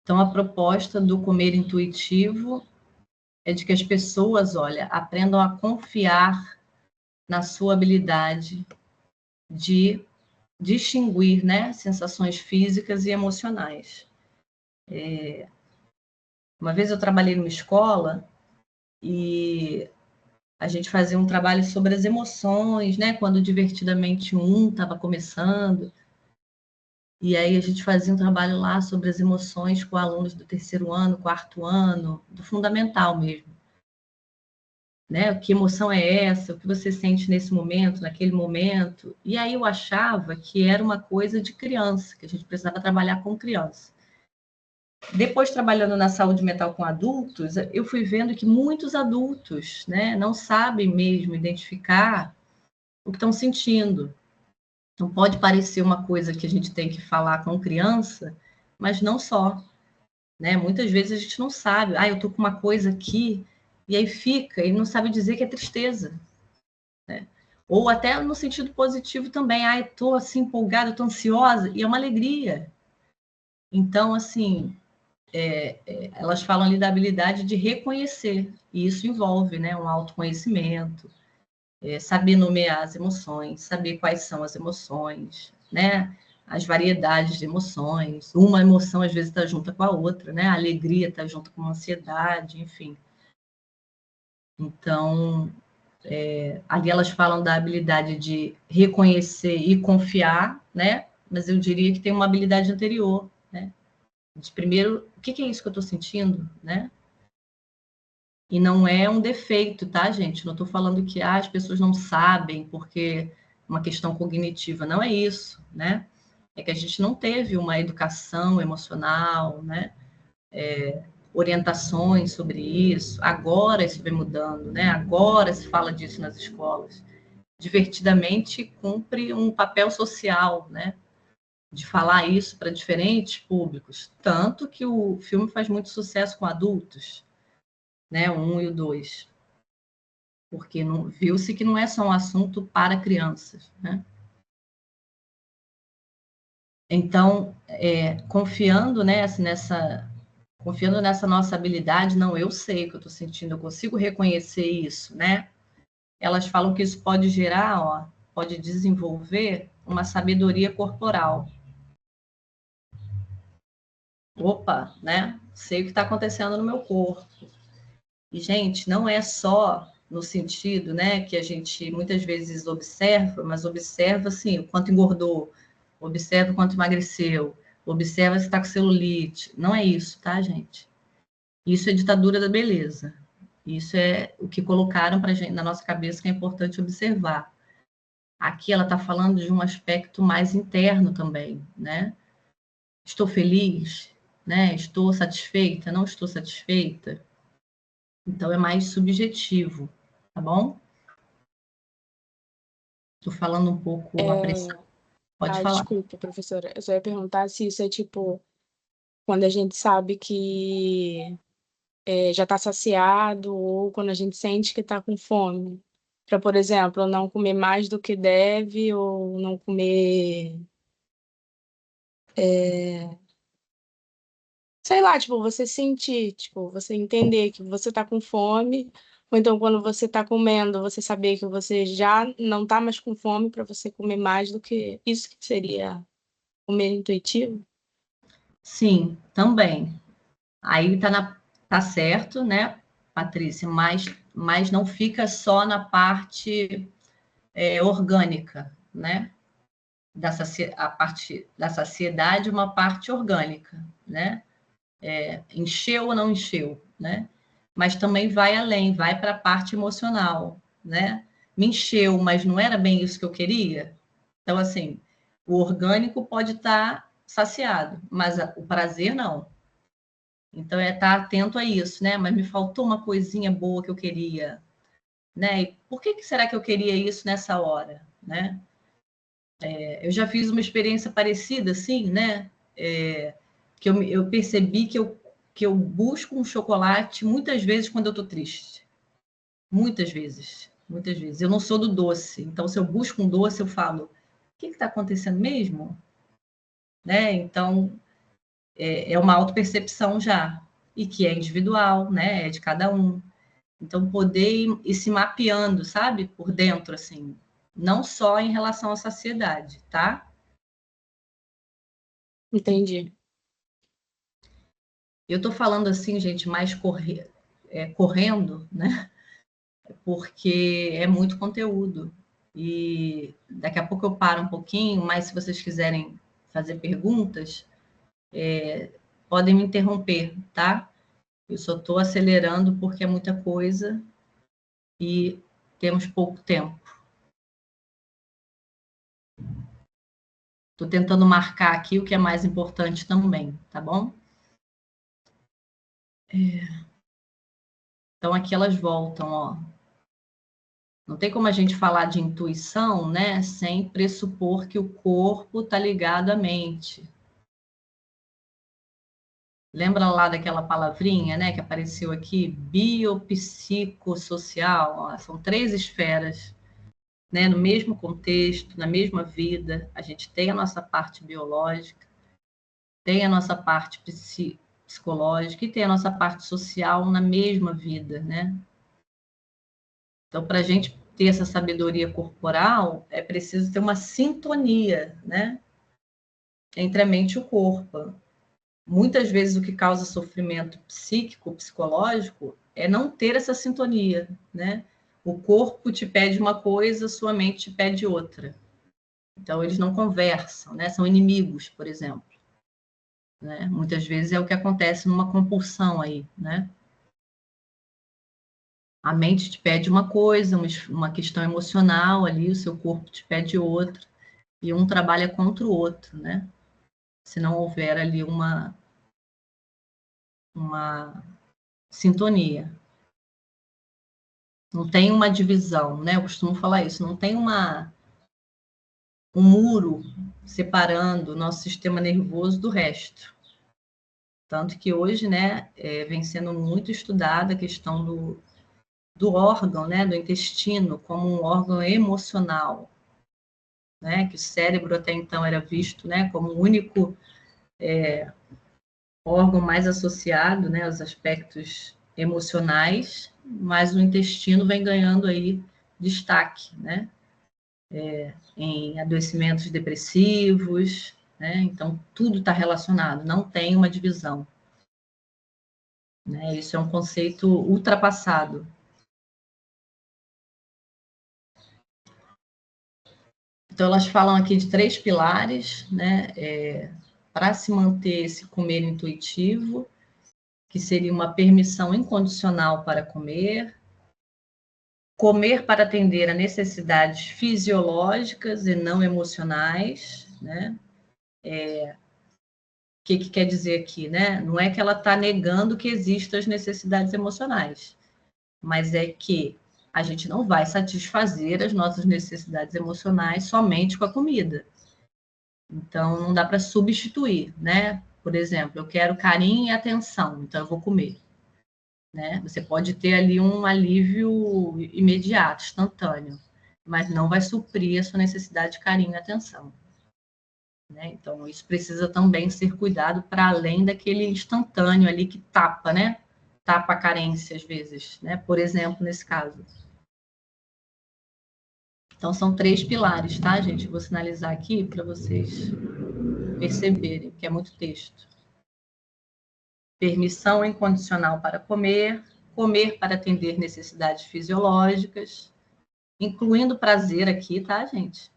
Então, a proposta do comer intuitivo é de que as pessoas, olha, aprendam a confiar na sua habilidade de distinguir, né, sensações físicas e emocionais. Uma vez eu trabalhei numa escola e a gente fazia um trabalho sobre as emoções, né, quando o Divertidamente estava começando. E aí a gente fazia um trabalho lá sobre as emoções com alunos do 3º ano, 4º ano, do fundamental mesmo. Né? Que emoção é essa? O que você sente nesse momento, naquele momento? E aí eu achava que era uma coisa de criança, que a gente precisava trabalhar com criança. Depois, trabalhando na saúde mental com adultos, eu fui vendo que muitos adultos, né, não sabem mesmo identificar o que estão sentindo. Então, pode parecer uma coisa que a gente tem que falar com criança, mas não só. Né? Muitas vezes a gente não sabe. Eu estou com uma coisa aqui, e aí fica, e não sabe dizer que é tristeza. Né? Ou até no sentido positivo também. Estou assim empolgada, estou ansiosa, e é uma alegria. Então, assim, elas falam ali da habilidade de reconhecer, e isso envolve, né, um autoconhecimento, saber nomear as emoções, saber quais são as emoções, né? As variedades de emoções. Uma emoção, às vezes, está junto com a outra, né? A alegria está junto com a ansiedade, enfim. Então, ali elas falam da habilidade de reconhecer e confiar, né? Mas eu diria que tem uma habilidade anterior, né? De primeiro, o que é isso que eu estou sentindo, né? E não é um defeito, tá, gente? Não estou falando que as pessoas não sabem porque é uma questão cognitiva. Não é isso, né? É que a gente não teve uma educação emocional, né? Orientações sobre isso. Agora isso vem mudando, né? Agora se fala disso nas escolas. Divertidamente cumpre um papel social, né? De falar isso para diferentes públicos. Tanto que o filme faz muito sucesso com adultos, né? O 1 e o 2. Porque viu-se que não é só um assunto para crianças, né? Então, confiando, né, confiando nessa nossa habilidade, não, eu sei o que eu estou sentindo, eu consigo reconhecer isso, né? Elas falam que isso pode gerar, pode desenvolver uma sabedoria corporal. Opa, né? Sei o que está acontecendo no meu corpo. E, gente, não é só no sentido, né, que a gente muitas vezes observa, mas observa, assim, o quanto engordou, observa o quanto emagreceu, observa se está com celulite. Não é isso, tá, gente? Isso é ditadura da beleza. Isso é o que colocaram para gente na nossa cabeça que é importante observar. Aqui ela está falando de um aspecto mais interno também, né? Estou feliz, né? Estou satisfeita, não estou satisfeita. Então é mais subjetivo, tá bom? Estou falando um pouco apressado. Pode falar. Desculpa, professora. Eu só ia perguntar se isso é tipo quando a gente sabe que já está saciado ou quando a gente sente que está com fome. Para, por exemplo, não comer mais do que deve ou não comer. Sei lá, tipo, você sentir, tipo, você entender que você está com fome, Ou então, quando você está comendo, você saber que você já não está mais com fome para você comer mais do que isso, que seria comer intuitivo? Sim, também. Aí tá certo, né, Patrícia? Mas não fica só na parte orgânica, né? A parte da saciedade, uma parte orgânica, né? Encheu ou não encheu, né? Mas também vai além, vai para a parte emocional, né? Me encheu, mas não era bem isso que eu queria. Então, assim, o orgânico pode estar saciado, mas o prazer não. Então, é estar atento a isso, né? Mas me faltou uma coisinha boa que eu queria, né? E por que será que eu queria isso nessa hora, né? Eu já fiz uma experiência parecida, assim, né? Que eu percebi que eu busco um chocolate muitas vezes quando eu estou triste. Muitas vezes. Muitas vezes. Eu não sou do doce. Então, se eu busco um doce, eu falo, o que está acontecendo mesmo? Né? Então, é uma autopercepção já. E que é individual, né? É de cada um. Então, poder ir se mapeando, sabe? Por dentro, assim. Não só em relação à saciedade, tá? Entendi. Eu estou falando assim, gente, mais correndo, né? Porque é muito conteúdo. E daqui a pouco eu paro um pouquinho, mas se vocês quiserem fazer perguntas, podem me interromper, tá? Eu só estou acelerando porque é muita coisa e temos pouco tempo. Estou tentando marcar aqui o que é mais importante também, tá bom? Então, aqui elas voltam, ó. Não tem como a gente falar de intuição, né, sem pressupor que o corpo está ligado à mente. Lembra lá daquela palavrinha, né, que apareceu aqui? Biopsicossocial. Ó, são 3 esferas, né, no mesmo contexto, na mesma vida. A gente tem a nossa parte biológica, tem a nossa parte psicológica e tem a nossa parte social na mesma vida, né? Então, para a gente ter essa sabedoria corporal, é preciso ter uma sintonia, né, entre a mente e o corpo. Muitas vezes o que causa sofrimento psíquico, psicológico, é não ter essa sintonia, né? O corpo te pede uma coisa, sua mente te pede outra. Então, eles não conversam, né? São inimigos, por exemplo. Né? Muitas vezes é o que acontece numa compulsão aí, né? A mente te pede uma coisa, uma questão emocional ali, o seu corpo te pede outra, e um trabalha contra o outro, né? Se não houver ali uma sintonia. Não tem uma divisão, né? Eu costumo falar isso, não tem um muro separando o nosso sistema nervoso do resto. Tanto que hoje, né, vem sendo muito estudada a questão do órgão, né, do intestino, como um órgão emocional, né, que o cérebro até então era visto, né, como o único órgão mais associado, né, aos aspectos emocionais, mas o intestino vem ganhando aí destaque, né, em adoecimentos depressivos, né, então tudo está relacionado, não tem uma divisão. Né, isso é um conceito ultrapassado. Então, elas falam aqui de 3 pilares, né, para se manter esse comer intuitivo, que seria uma permissão incondicional para comer, comer para atender a necessidades fisiológicas e não emocionais, né? O que quer dizer aqui, né? Não é que ela está negando que existam as necessidades emocionais, mas é que a gente não vai satisfazer as nossas necessidades emocionais somente com a comida. Então, não dá para substituir, né? Por exemplo, eu quero carinho e atenção, então eu vou comer. Né? Você pode ter ali um alívio imediato, instantâneo, mas não vai suprir a sua necessidade de carinho e atenção. Né? Então, isso precisa também ser cuidado para além daquele instantâneo ali que tapa, né? tapa a carência, às vezes, né? Por exemplo, nesse caso. Então, são 3 pilares, tá, gente? Vou sinalizar aqui para vocês perceberem, que é muito texto. Permissão incondicional para comer, comer para atender necessidades fisiológicas, incluindo prazer aqui, tá, gente?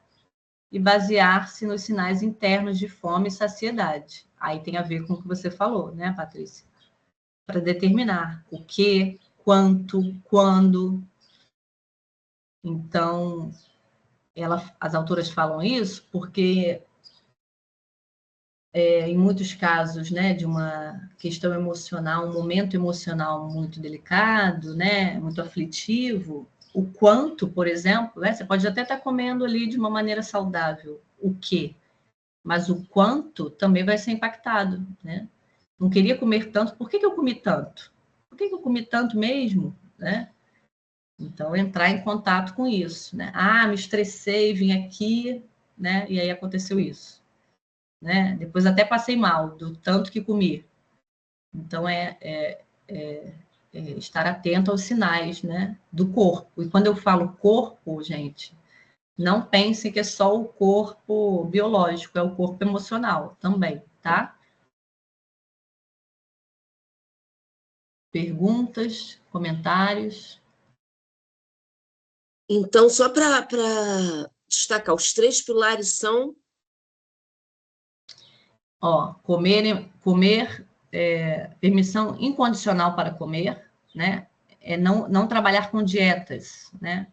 E basear-se nos sinais internos de fome e saciedade. Aí tem a ver com o que você falou, né, Patrícia? Para determinar o que, quanto, quando. Então, as autoras falam isso porque, em muitos casos, né, de uma questão emocional, um momento emocional muito delicado, né, muito aflitivo, o quanto, por exemplo, né, você pode até estar comendo ali de uma maneira saudável, o quê? Mas o quanto também vai ser impactado, né? Não queria comer tanto, por que eu comi tanto? Por que eu comi tanto mesmo, né? Então, entrar em contato com isso, né? Ah, me estressei, vim aqui, né? E aí aconteceu isso, né? Depois até passei mal, do tanto que comi. Então, estar atento aos sinais, né? Do corpo. E quando eu falo corpo, gente, não pensem que é só o corpo biológico, é o corpo emocional também, tá? Perguntas, comentários? Então, só para destacar, os 3 pilares são... Ó, permissão incondicional para comer, né? É não trabalhar com dietas, né?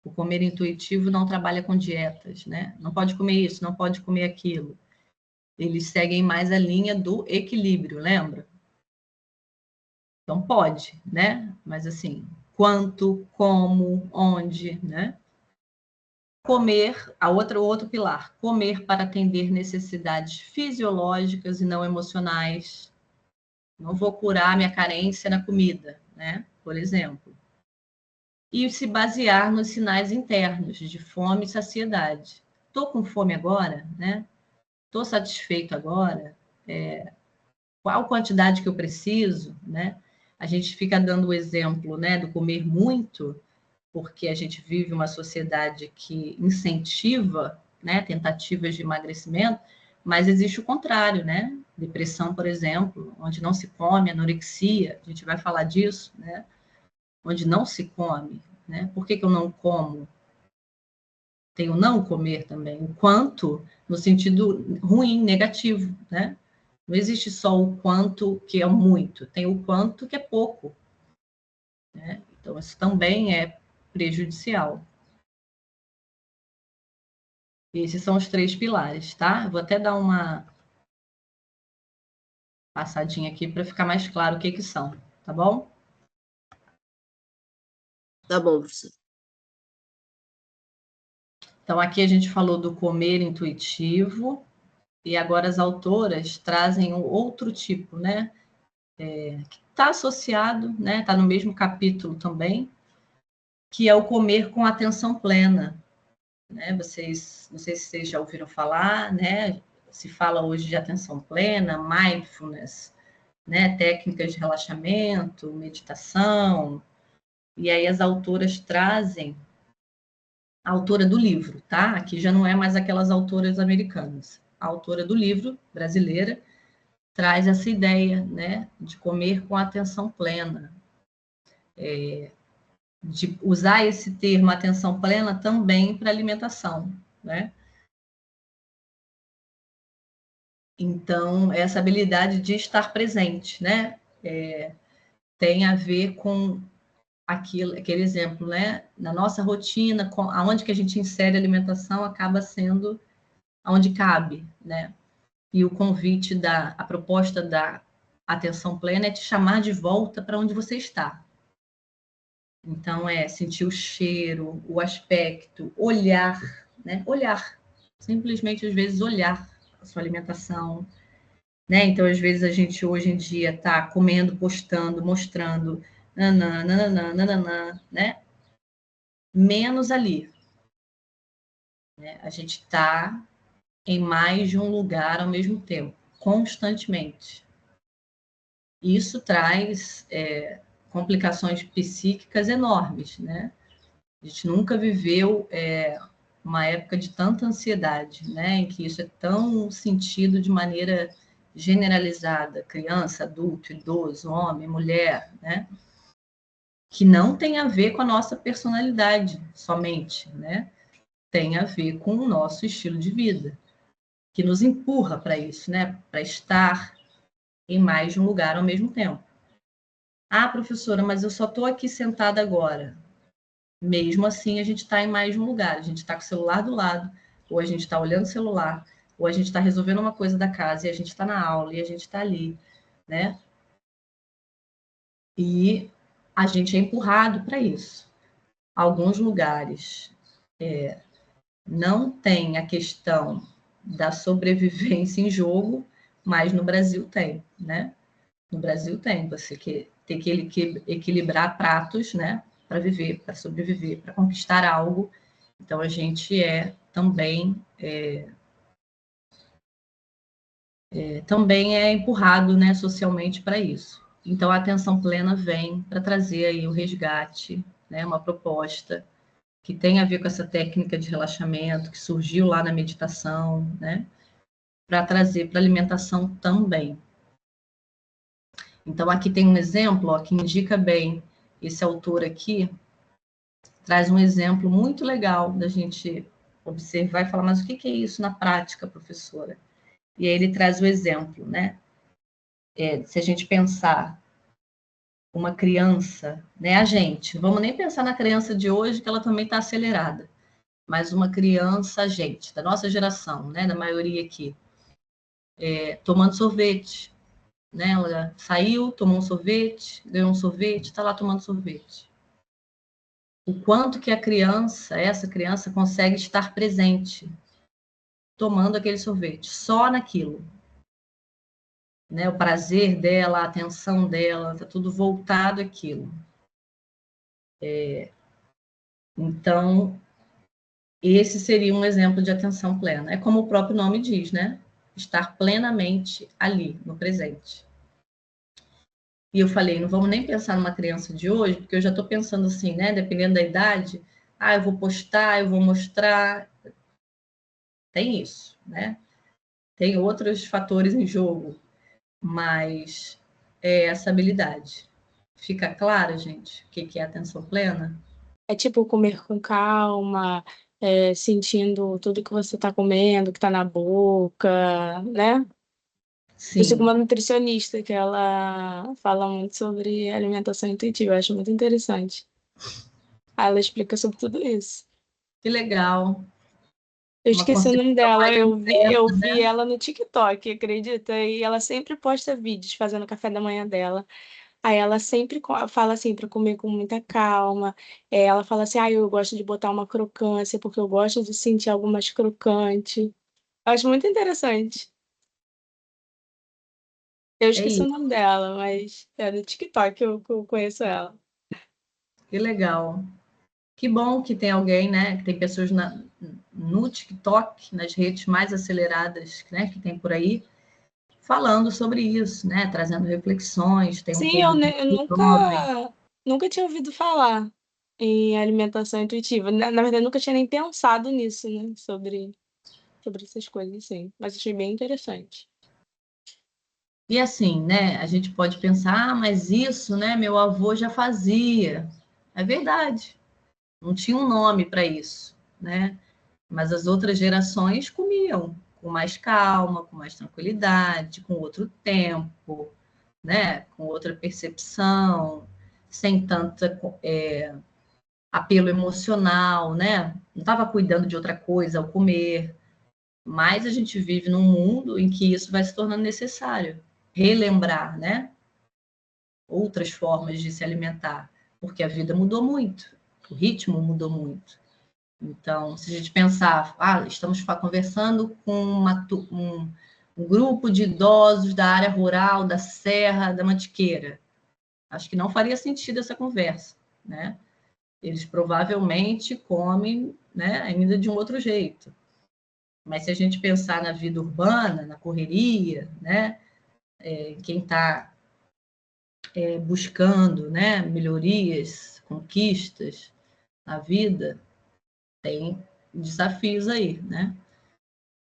O comer intuitivo não trabalha com dietas, né? Não pode comer isso, não pode comer aquilo. Eles seguem mais a linha do equilíbrio, lembra? Então pode, né? Mas assim, quanto, como, onde, né? Comer, o outro pilar, comer para atender necessidades fisiológicas e não emocionais. Não vou curar minha carência na comida, né? Por exemplo. E se basear nos sinais internos de fome e saciedade. Estou com fome agora, né? Estou satisfeito agora? Qual quantidade que eu preciso, né? A gente fica dando o exemplo, né, do comer muito, porque a gente vive uma sociedade que incentiva, né, tentativas de emagrecimento, mas existe o contrário, né? Depressão, por exemplo, onde não se come, anorexia, a gente vai falar disso, né? Onde não se come, né? Por que eu não como? Tem o não comer também, o quanto no sentido ruim, negativo, né? Não existe só o quanto que é muito, tem o quanto que é pouco, né? Então, isso também é prejudicial. Esses são os 3 pilares, tá? Eu vou até dar uma passadinha aqui para ficar mais claro o que são, tá bom? Tá bom, professor. Então, aqui a gente falou do comer intuitivo, e agora as autoras trazem um outro tipo, né? Que está associado, né? Está no mesmo capítulo também, que é o comer com atenção plena. Né? Não sei se vocês já ouviram falar, né? Se fala hoje de atenção plena, mindfulness, né? Técnicas de relaxamento, meditação. E aí as autoras trazem a autora do livro, tá? Aqui já não é mais aquelas autoras americanas. A autora do livro, brasileira, traz essa ideia, né? De comer com atenção plena. De usar esse termo atenção plena também para alimentação, né? Então, essa habilidade de estar presente, né? Tem a ver com aquele exemplo, né? Na nossa rotina, aonde que a gente insere a alimentação acaba sendo aonde cabe, né? E o convite a proposta da atenção plena é te chamar de volta para onde você está. Então, é sentir o cheiro, o aspecto, olhar, né? Olhar. Simplesmente, às vezes, olhar a sua alimentação, né? Então, às vezes, a gente hoje em dia está comendo, postando, mostrando, nananã, né? Menos ali. Né? A gente está em mais de um lugar ao mesmo tempo, constantemente. isso traz complicações psíquicas enormes, né? A gente nunca viveu uma época de tanta ansiedade, né? Em que isso é tão sentido de maneira generalizada, criança, adulto, idoso, homem, mulher, né? Que não tem a ver com a nossa personalidade somente, né? Tem a ver com o nosso estilo de vida, que nos empurra para isso, né? Para estar em mais de um lugar ao mesmo tempo. Ah, professora, mas eu só estou aqui sentada agora. Mesmo assim, a gente está em mais de um lugar. A gente está com o celular do lado, ou a gente está olhando o celular, ou a gente está resolvendo uma coisa da casa e a gente está na aula e a gente está ali, né? E a gente é empurrado para isso. Alguns lugares não tem a questão da sobrevivência em jogo, mas no Brasil tem, né? No Brasil tem, você que tem que equilibrar pratos, né? Para viver, para sobreviver, para conquistar algo. Então, a gente também é empurrado, né, socialmente para isso. Então, a atenção plena vem para trazer aí o resgate, né, uma proposta que tem a ver com essa técnica de relaxamento que surgiu lá na meditação, né, para trazer para a alimentação também. Então, aqui tem um exemplo ó, que indica bem, esse autor aqui traz um exemplo muito legal da gente observar e falar, mas o que é isso na prática, professora? E aí ele traz o exemplo, né? Se a gente pensar uma criança, né, a gente, vamos nem pensar na criança de hoje, que ela também está acelerada, mas uma criança, a gente, da nossa geração, né, da maioria aqui, tomando sorvete, né? Ela saiu, tomou um sorvete, ganhou um sorvete, está lá tomando sorvete. O quanto que essa criança consegue estar presente, tomando aquele sorvete, só naquilo. Né? O prazer dela, a atenção dela, está tudo voltado àquilo. Então, esse seria um exemplo de atenção plena. É como o próprio nome diz, né? Estar plenamente ali, no presente. E eu falei, não vamos nem pensar numa criança de hoje, porque eu já estou pensando assim, né? Dependendo da idade, eu vou postar, eu vou mostrar. Tem isso, né? Tem outros fatores em jogo, mas é essa habilidade. Fica claro, gente, o que é atenção plena? É tipo comer com calma, sentindo tudo que você está comendo, que está na boca, né? Eu sigo Sim, uma nutricionista que ela fala muito sobre alimentação intuitiva, eu acho muito interessante. Aí ela explica sobre tudo isso. que legal. Eu Uma esqueci o nome concepção dela, mais eu interna, vi né? ela no TikTok, acredita? E ela sempre posta vídeos fazendo o café da manhã dela. Aí ela sempre fala assim para comer com muita calma. Ela fala assim: eu gosto de botar uma crocância, porque eu gosto de sentir algo mais crocante. Eu acho muito interessante. Eu É esqueci o isso, nome dela, mas é do TikTok que eu conheço ela. que legal. Que bom que tem alguém, né? Que tem pessoas no TikTok, nas redes mais aceleradas, né? Que tem por aí, falando sobre isso, né? Trazendo reflexões. Tem um Sim, eu, público eu muito jovem. nunca tinha ouvido falar em alimentação intuitiva. Na verdade, nunca tinha nem pensado nisso, né? Sobre essas coisas, assim. Mas achei bem interessante. E assim, né? A gente pode pensar, mas isso, né? Meu avô já fazia. É verdade. Não tinha um nome para isso, né? Mas as outras gerações comiam com mais calma, com mais tranquilidade, com outro tempo, né? Com outra percepção, sem tanta apelo emocional, né? Não estava cuidando de outra coisa ao comer. Mas a gente vive num mundo em que isso vai se tornando necessário. Relembrar, né? Outras formas de se alimentar, porque a vida mudou muito, o ritmo mudou muito. Então, se a gente pensar, estamos conversando com um grupo de idosos da área rural, da Serra da Mantiqueira, acho que não faria sentido essa conversa, né? Eles provavelmente comem, né, ainda de um outro jeito. Mas se a gente pensar na vida urbana, na correria, né, quem está buscando, né, melhorias, conquistas na vida, tem desafios aí, né,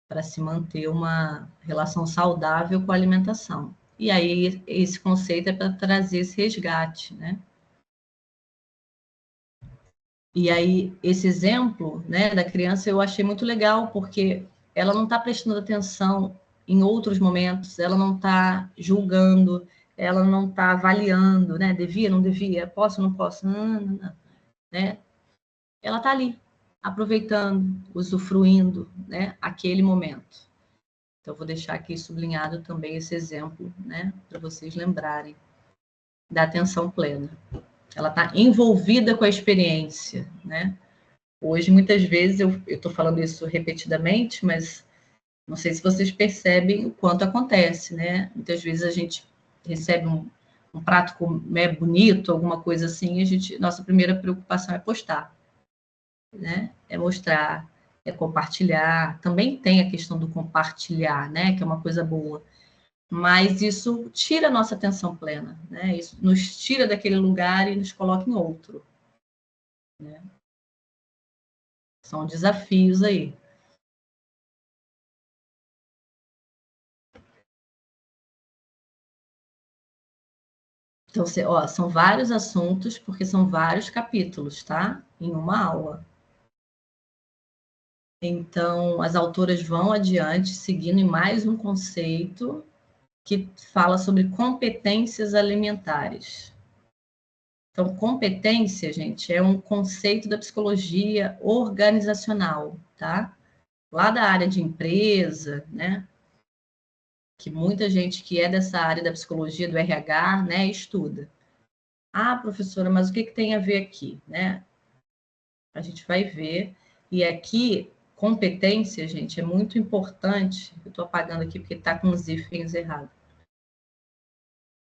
para se manter uma relação saudável com a alimentação. E aí esse conceito é para trazer esse resgate, né? E aí esse exemplo, né, da criança eu achei muito legal, porque ela não está prestando atenção em outros momentos, ela não está julgando, ela não está avaliando, né? Devia, não devia, posso, não posso, não, né? Ela está ali, aproveitando, usufruindo, né, aquele momento. Então, vou deixar aqui sublinhado também esse exemplo, né, para vocês lembrarem da atenção plena. Ela está envolvida com a experiência, né? Hoje, muitas vezes, eu estou falando isso repetidamente, mas não sei se vocês percebem o quanto acontece, né? Muitas vezes a gente recebe um prato bonito, alguma coisa assim, nossa primeira preocupação é postar, né? É mostrar, é compartilhar. Também tem a questão do compartilhar, né? Que é uma coisa boa. Mas isso tira a nossa atenção plena, né? Isso nos tira daquele lugar e nos coloca em outro, né? São desafios aí. Então, são vários assuntos, porque são vários capítulos, tá? Em uma aula. Então, as autoras vão adiante, seguindo em mais um conceito que fala sobre competências alimentares. Então, competência, gente, é um conceito da psicologia organizacional, tá? Lá da área de empresa, né? Que muita gente que é dessa área da psicologia, do RH, né, estuda. Ah, professora, mas o que tem a ver aqui, né? A gente vai ver. E aqui, competência, gente, é muito importante. Eu estou apagando aqui porque está com os hífens errados.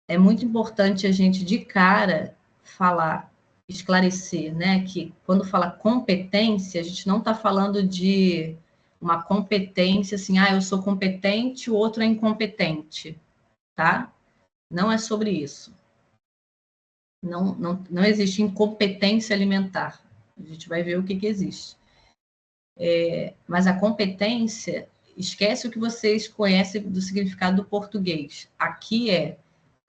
É muito importante a gente, de cara, falar, esclarecer, né? Que quando fala competência, a gente não está falando de uma competência assim, eu sou competente, o outro é incompetente, tá? Não é sobre isso. Não existe incompetência alimentar. A gente vai ver o que existe. Mas a competência, esquece o que vocês conhecem do significado do português. Aqui é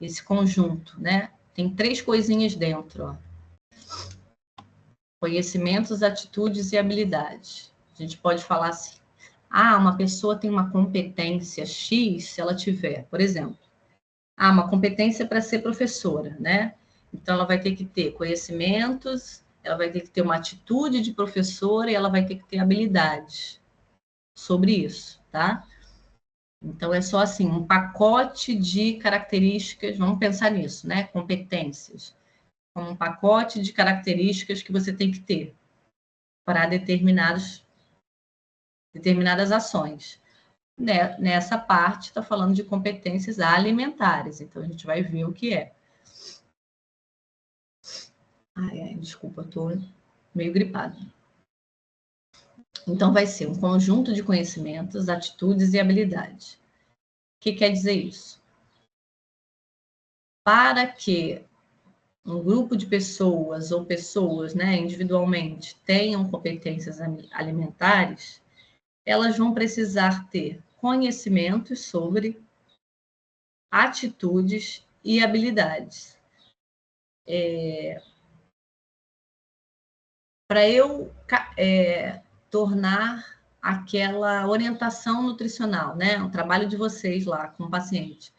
esse conjunto, né? Tem 3 coisinhas dentro, ó. Conhecimentos, atitudes e habilidades. A gente pode falar assim, uma pessoa tem uma competência X se ela tiver, por exemplo, uma competência para ser professora, né? Então, ela vai ter que ter conhecimentos, ela vai ter que ter uma atitude de professora e ela vai ter que ter habilidades sobre isso, tá? Então, é só assim, um pacote de características, vamos pensar nisso, né? Competências. Como um pacote de características que você tem que ter para determinadas ações. Nessa parte, está falando de competências alimentares, então a gente vai ver o que é. Desculpa, estou meio gripada. Então, vai ser um conjunto de conhecimentos, atitudes e habilidades. O que quer dizer isso? Para que um grupo de pessoas ou pessoas, né, individualmente, tenham competências alimentares, elas vão precisar ter conhecimentos sobre atitudes e habilidades. Para eu tornar aquela orientação nutricional, né? O trabalho de vocês lá com o paciente.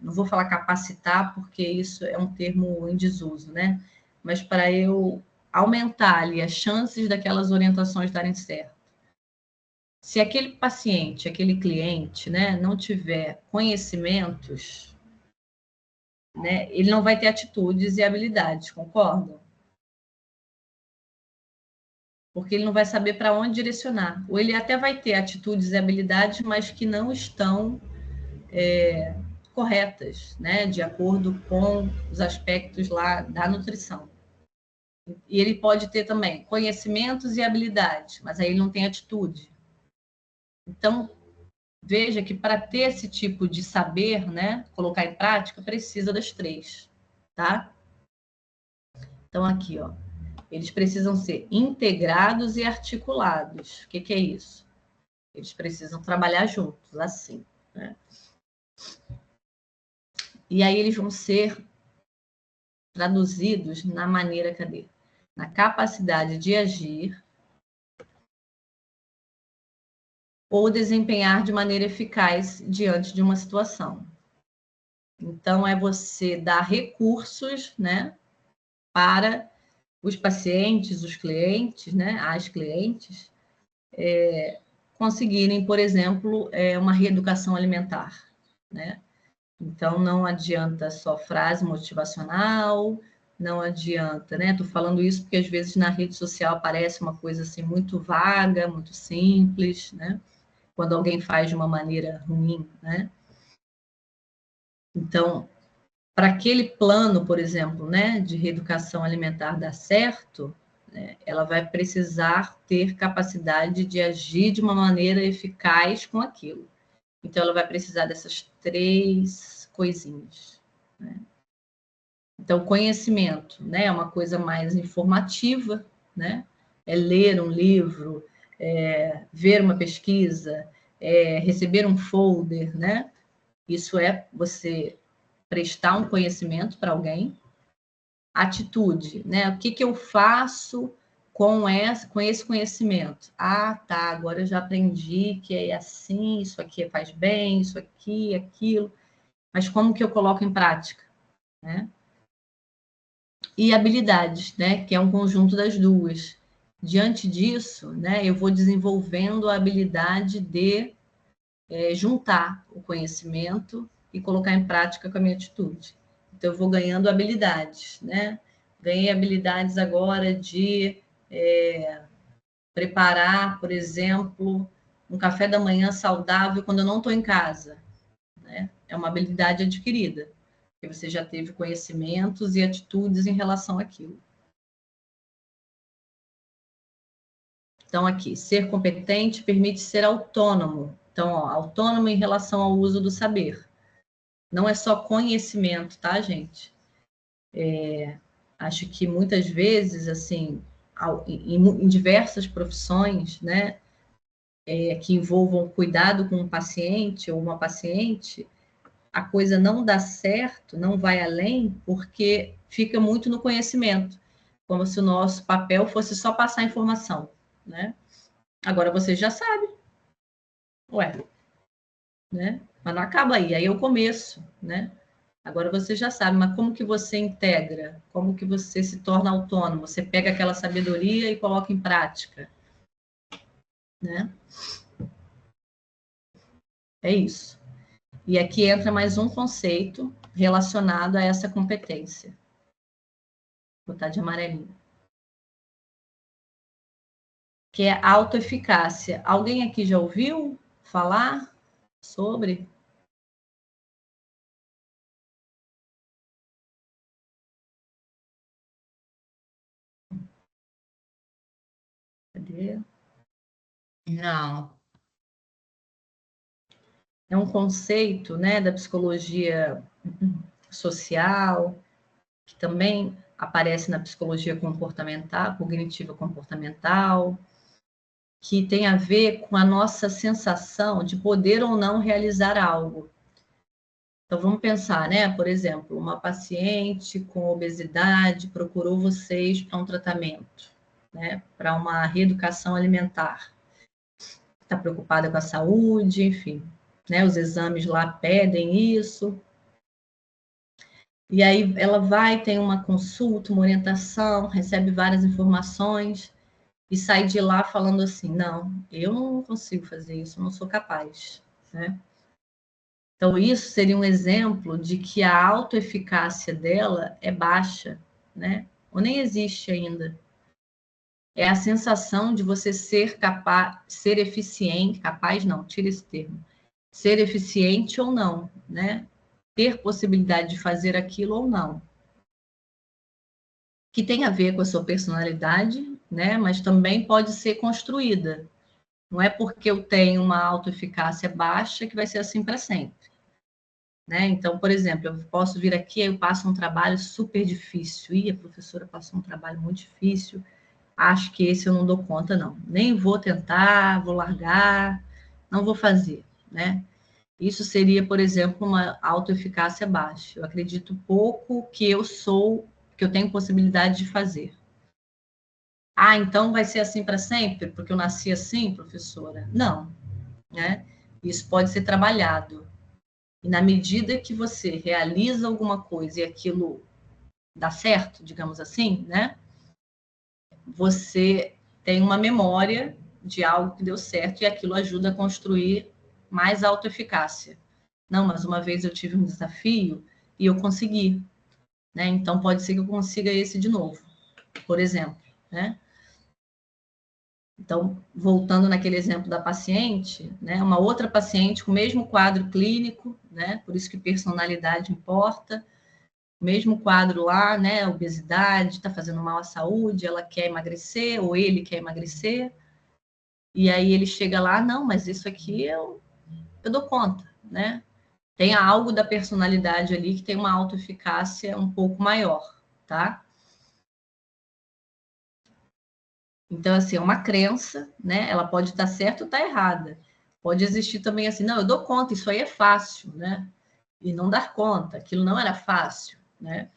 Não vou falar capacitar, porque isso é um termo em desuso, né? Mas para eu aumentar ali as chances daquelas orientações darem certo. Se aquele paciente, aquele cliente, né, não tiver conhecimentos, né, ele não vai ter atitudes e habilidades, concordam? Porque ele não vai saber para onde direcionar. Ou ele até vai ter atitudes e habilidades, mas que não estão corretas, né, de acordo com os aspectos lá da nutrição. E ele pode ter também conhecimentos e habilidades, mas aí ele não tem atitude. Então, veja que para ter esse tipo de saber, né, colocar em prática, precisa das 3, tá? Então, aqui, ó, eles precisam ser integrados e articulados. O que é isso? Eles precisam trabalhar juntos, assim, né? E aí eles vão ser traduzidos na maneira, cadê? Na capacidade de agir ou desempenhar de maneira eficaz diante de uma situação. Então, é você dar recursos, né, para os pacientes, os clientes, né, as clientes, conseguirem, por exemplo, uma reeducação alimentar, né? Então, não adianta só frase motivacional, não adianta, né? Estou falando isso porque, às vezes, na rede social aparece uma coisa assim muito vaga, muito simples, né? Quando alguém faz de uma maneira ruim, né? Então, para aquele plano, por exemplo, né, de reeducação alimentar dar certo, né, ela vai precisar ter capacidade de agir de uma maneira eficaz com aquilo. Então, ela vai precisar dessas 3 coisinhas, né? Então, conhecimento, né, é uma coisa mais informativa, né? É ler um livro, ver uma pesquisa, receber um folder, né? Isso é você prestar um conhecimento para alguém. Atitude, né? O que eu faço com esse conhecimento? Ah, tá, agora eu já aprendi que é assim, isso aqui faz bem, isso aqui, aquilo. Mas como que eu coloco em prática, né? E habilidades, né? Que é um conjunto das duas. Diante disso, né? Eu vou desenvolvendo a habilidade de juntar o conhecimento e colocar em prática com a minha atitude. Então, eu vou ganhando habilidades, né? Ganhei habilidades agora de preparar, por exemplo, um café da manhã saudável quando eu não estou em casa, né? É uma habilidade adquirida, porque você já teve conhecimentos e atitudes em relação àquilo. Então, aqui, ser competente permite ser autônomo. Então, ó, autônomo em relação ao uso do saber. Não é só conhecimento, tá, gente? Acho que muitas vezes, assim, em diversas profissões, né, que envolvam cuidado com um paciente ou uma paciente, a coisa não dá certo, não vai além, porque fica muito no conhecimento, como se o nosso papel fosse só passar informação, né? Agora você já sabe, ué, né? Mas não acaba aí é o começo, né? Agora você já sabe, mas como que você integra? Como que você se torna autônomo? Você pega aquela sabedoria e coloca em prática, né? É isso. E aqui entra mais um conceito relacionado a essa competência. Vou botar de amarelinho. Que é autoeficácia. Alguém aqui já ouviu falar sobre? Cadê? Não. É um conceito, né, da psicologia social, que também aparece na psicologia comportamental, cognitiva comportamental, que tem a ver com a nossa sensação de poder ou não realizar algo. Então, vamos pensar, né? Por exemplo, uma paciente com obesidade procurou vocês para um tratamento, né? Para uma reeducação alimentar. Está preocupada com a saúde, enfim, né? Os exames lá pedem isso. E aí ela vai, tem uma consulta, uma orientação, recebe várias informações e sai de lá falando assim, não, eu não consigo fazer isso, eu não sou capaz, né? Então, isso seria um exemplo de que a autoeficácia dela é baixa, né? Ou nem existe ainda. É a sensação de você ser capaz, ser eficiente, capaz não, tira esse termo, ser eficiente ou não, né? Ter possibilidade de fazer aquilo ou não. Que tem a ver com a sua personalidade, né? Mas também pode ser construída. Não é porque eu tenho uma autoeficácia baixa que vai ser assim para sempre. Né? Então, por exemplo, eu posso vir aqui, eu passo um trabalho super difícil. A professora passou um trabalho muito difícil, acho que esse eu não dou conta, não. Nem vou tentar, vou largar, não vou fazer, né? Isso seria, por exemplo, uma autoeficácia baixa. Eu acredito pouco que eu tenho possibilidade de fazer. Ah, então vai ser assim para sempre, porque eu nasci assim, professora? Não, né? Isso pode ser trabalhado. E na medida que você realiza alguma coisa e aquilo dá certo, digamos assim, né? Você tem uma memória de algo que deu certo e aquilo ajuda a construir mais autoeficácia. Não, mas uma vez eu tive um desafio e eu consegui, né? Então pode ser que eu consiga esse de novo, por exemplo, né? Então, voltando naquele exemplo da paciente, né? Uma outra paciente com o mesmo quadro clínico, né? Por isso que personalidade importa. O mesmo quadro lá, né? Obesidade, está fazendo mal à saúde, ela quer emagrecer, ou ele quer emagrecer. E aí ele chega lá, não, mas isso aqui eu dou conta, né? Tem algo da personalidade ali que tem uma autoeficácia um pouco maior, tá? Então, assim, é uma crença, né? Ela pode estar certa ou estar errada. Pode existir também assim, não, eu dou conta, isso aí é fácil, né? E não dar conta, aquilo não era fácil, né?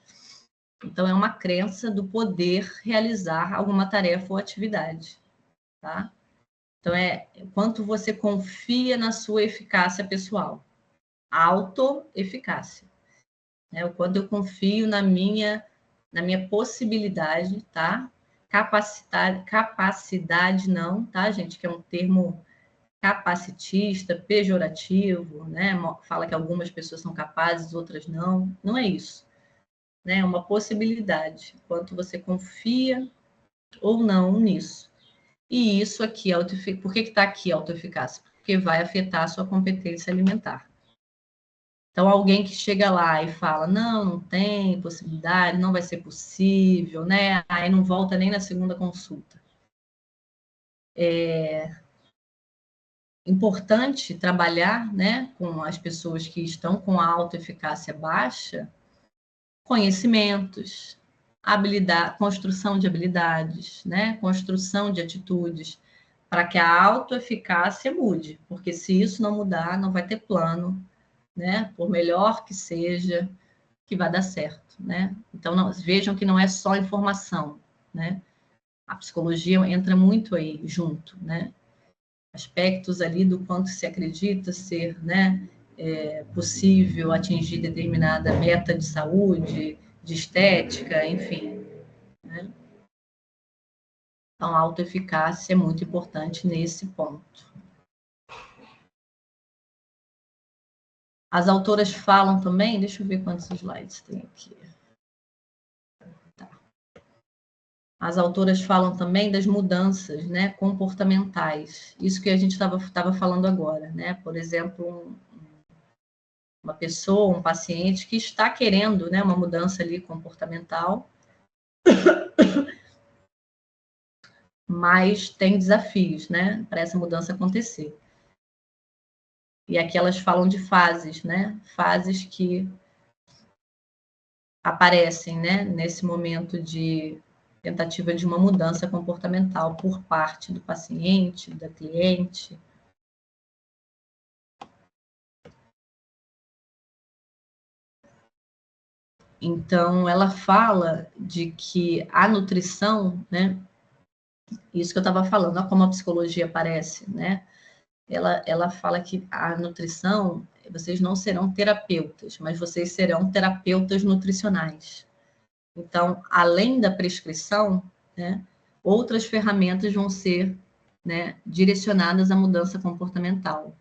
Então, é uma crença do poder realizar alguma tarefa ou atividade, tá? Então, é quanto você confia na sua eficácia pessoal. Autoeficácia. Né? O quanto eu confio na minha possibilidade, tá? Capacidade não, tá, gente? Que é um termo capacitista, pejorativo, né? Fala que algumas pessoas são capazes, outras não. Não é isso. Né? É uma possibilidade. Quanto você confia ou não nisso. E isso aqui, por que está aqui a autoeficácia? Porque vai afetar a sua competência alimentar. Então, alguém que chega lá e fala, não tem possibilidade, não vai ser possível, né? Aí não volta nem na segunda consulta. É importante trabalhar, né, com as pessoas que estão com a autoeficácia baixa, conhecimentos, habilidade, construção de habilidades, né, construção de atitudes, para que a autoeficácia mude, porque se isso não mudar, não vai ter plano, né, por melhor que seja, que vai dar certo, né? Então, vejam que não é só informação, né? A psicologia entra muito aí junto, né? Aspectos ali do quanto se acredita ser, né, possível atingir determinada meta de saúde, de estética, enfim, né? Então, a autoeficácia é muito importante nesse ponto. As autoras falam também, deixa eu ver quantos slides tem aqui. Tá. As autoras falam também das mudanças, né, comportamentais. Isso que a gente estava falando agora, né? Por exemplo, uma pessoa, um paciente que está querendo, né, uma mudança ali comportamental, mas tem desafios, né, para essa mudança acontecer. E aqui elas falam de fases, né? Fases que aparecem, né, nesse momento de tentativa de uma mudança comportamental por parte do paciente, da cliente. Então, ela fala de que a nutrição, né, isso que eu estava falando, olha como a psicologia aparece, né? Ela fala que a nutrição, vocês não serão terapeutas, mas vocês serão terapeutas nutricionais. Então, além da prescrição, né, outras ferramentas vão ser, né, direcionadas à mudança comportamental.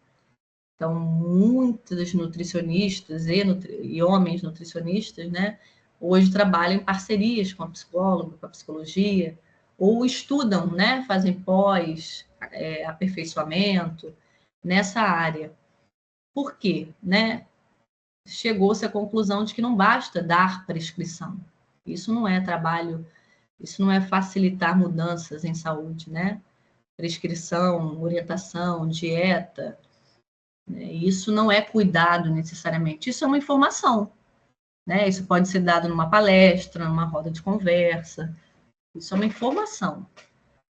Então, muitos nutricionistas e homens nutricionistas, né, hoje trabalham em parcerias com a psicóloga, com a psicologia, ou estudam, né, fazem aperfeiçoamento nessa área. Por quê? Né? Chegou-se à conclusão de que não basta dar prescrição. Isso não é trabalho, isso não é facilitar mudanças em saúde, né? prescrição, orientação, dieta, né? Isso não é cuidado necessariamente, isso é uma informação, né? Isso pode ser dado numa palestra, numa roda de conversa, isso é uma informação,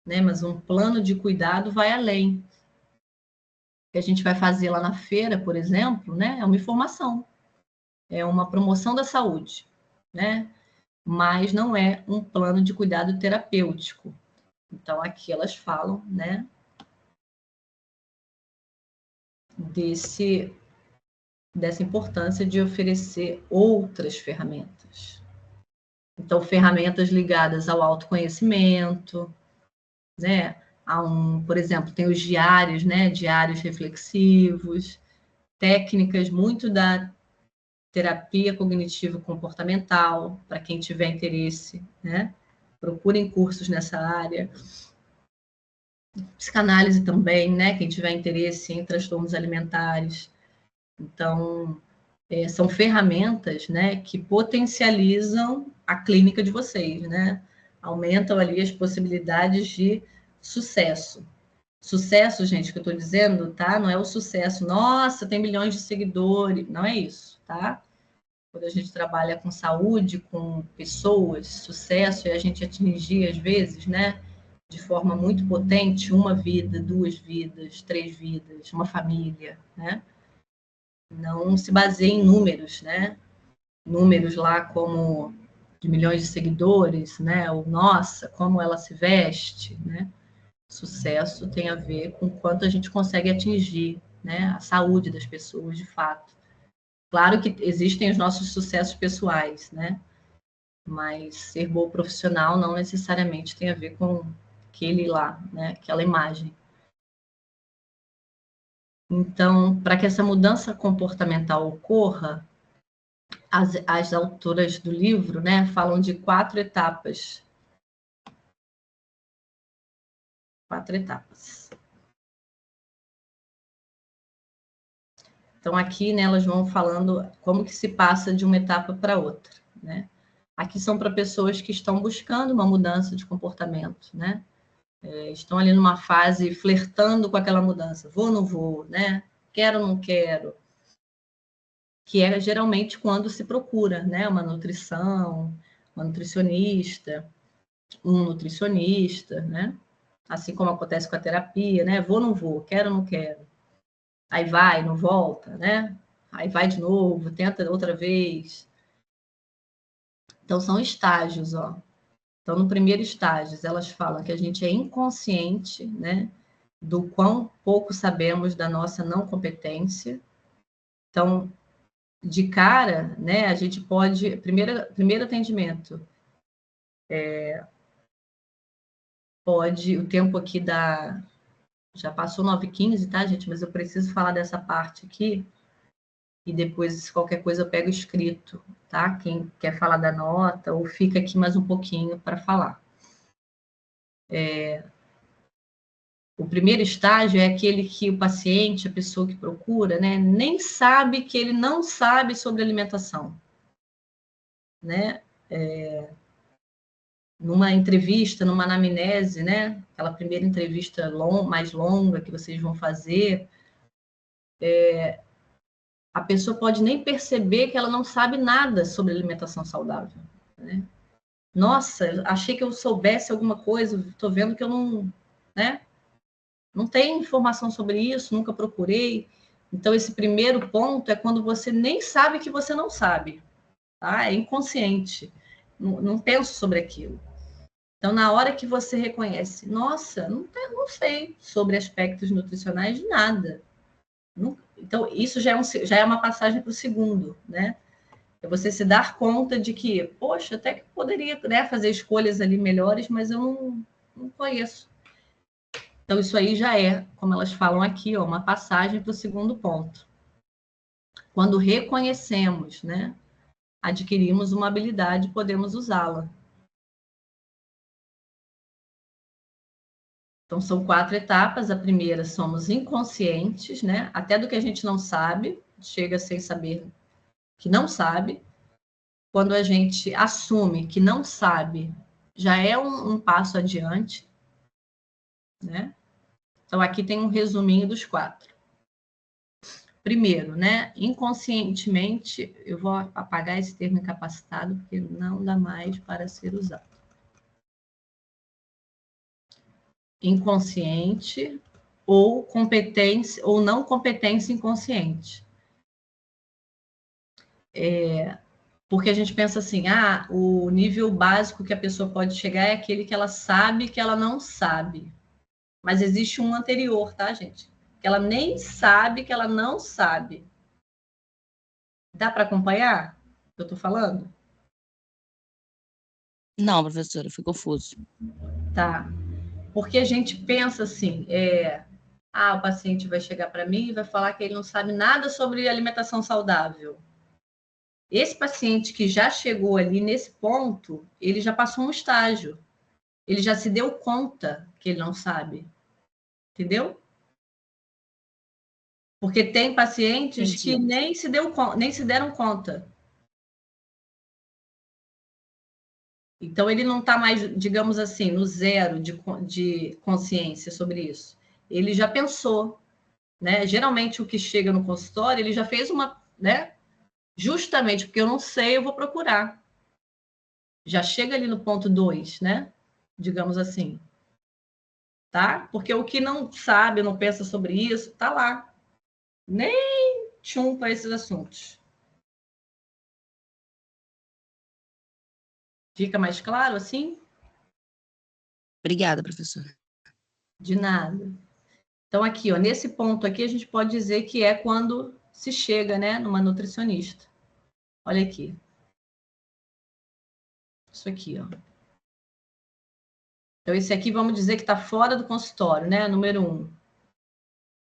né? Mas um plano de cuidado vai além. O que a gente vai fazer lá na feira, por exemplo, né? É uma informação, é uma promoção da saúde, né? Mas não é um plano de cuidado terapêutico. Então, aqui elas falam, né, dessa importância de oferecer outras ferramentas. Então, ferramentas ligadas ao autoconhecimento, né, por exemplo, tem os diários, né, diários reflexivos, técnicas muito da terapia cognitivo-comportamental, para quem tiver interesse, né, procurem cursos nessa área. Psicanálise também, né? Quem tiver interesse em transtornos alimentares. Então, são ferramentas, né, que potencializam a clínica de vocês, né? Aumentam ali as possibilidades de sucesso. Sucesso, gente, que eu estou dizendo, tá? Não é o sucesso, nossa, tem milhões de seguidores. Não é isso, tá? Quando a gente trabalha com saúde, com pessoas, sucesso, e a gente atingir, às vezes, né, de forma muito potente, uma vida, 2 vidas, 3 vidas, uma família, né? Não se baseia em números, né? Números lá como de milhões de seguidores, né? Ou, nossa, como ela se veste, né? Sucesso tem a ver com quanto a gente consegue atingir, né? A saúde das pessoas, de fato. Claro que existem os nossos sucessos pessoais, né? Mas ser bom profissional não necessariamente tem a ver com aquele lá, né? Aquela imagem. Então, para que essa mudança comportamental ocorra, as autoras do livro, né, falam de 4 etapas. 4 etapas. Então, aqui, né, elas vão falando como que se passa de uma etapa para outra, né? Aqui são para pessoas que estão buscando uma mudança de comportamento, né? Estão ali numa fase flertando com aquela mudança. Vou ou não vou, né? Quero ou não quero. Que é geralmente quando se procura, né? Uma nutrição, uma nutricionista, um nutricionista, né? Assim como acontece com a terapia, né? Vou ou não vou, quero ou não quero. Aí vai, não volta, né? Aí vai de novo, tenta outra vez. Então, são estágios, ó. Então, no primeiro estágio, elas falam que a gente é inconsciente, né? Do quão pouco sabemos da nossa não competência. Então, de cara, né? A gente pode... Primeiro atendimento. Pode... O tempo aqui da... Já passou 9h15, tá, gente? Mas eu preciso falar dessa parte aqui. E depois, qualquer coisa, eu pego escrito, tá? Quem quer falar da nota, ou fica aqui mais um pouquinho para falar. O primeiro estágio é aquele que o paciente, a pessoa que procura, né, nem sabe que ele não sabe sobre alimentação, né? Numa entrevista, numa anamnese, né? Aquela primeira entrevista mais longa que vocês vão fazer, a pessoa pode nem perceber que ela não sabe nada sobre alimentação saudável, né? Nossa, achei que eu soubesse alguma coisa, estou vendo que eu não, né? Não tenho informação sobre isso, nunca procurei. Então, esse primeiro ponto é quando você nem sabe que você não sabe, tá? É inconsciente, não penso sobre aquilo. Então, na hora que você reconhece, nossa, não sei sobre aspectos nutricionais de nada. Então, isso já é uma passagem para o segundo, né? É você se dar conta de que, poxa, até que poderia, né, fazer escolhas ali melhores, mas eu não conheço. Então, isso aí já é, como elas falam aqui, ó, uma passagem para o segundo ponto. Quando reconhecemos, né, adquirimos uma habilidade, podemos usá-la. Então, são 4 etapas. A primeira, somos inconscientes, né? Até do que a gente não sabe, chega sem saber que não sabe. Quando a gente assume que não sabe, já é um passo adiante, né? Então, aqui tem um resuminho dos 4. Primeiro, né? Inconscientemente, eu vou apagar esse termo incapacitado, porque não dá mais para ser usado. Inconsciente ou competência ou não competência inconsciente. Porque a gente pensa assim, o nível básico que a pessoa pode chegar é aquele que ela sabe que ela não sabe. Mas existe um anterior, tá, gente? Que ela nem sabe que ela não sabe. Dá para acompanhar o que eu estou falando? Não, professora, fui confuso. Tá. Porque a gente pensa assim, o paciente vai chegar para mim e vai falar que ele não sabe nada sobre alimentação saudável. Esse paciente que já chegou ali nesse ponto, ele já passou um estágio. Ele já se deu conta que ele não sabe. Entendeu? Porque tem pacientes que nem se deram conta. Então, ele não está mais, digamos assim, no zero de consciência sobre isso. Ele já pensou, né? Geralmente, o que chega no consultório, ele já fez uma, né? Justamente porque eu não sei, eu vou procurar. Já chega ali no ponto 2, né? Digamos assim. Tá? Porque o que não sabe, não pensa sobre isso, tá lá. Nem tchum para esses assuntos. Fica mais claro assim? Obrigada, professora. De nada. Então, aqui, ó, nesse ponto aqui, a gente pode dizer que é quando se chega, né, numa nutricionista. Olha aqui. Isso aqui, ó. Então, esse aqui, vamos dizer que está fora do consultório, né? Número 1.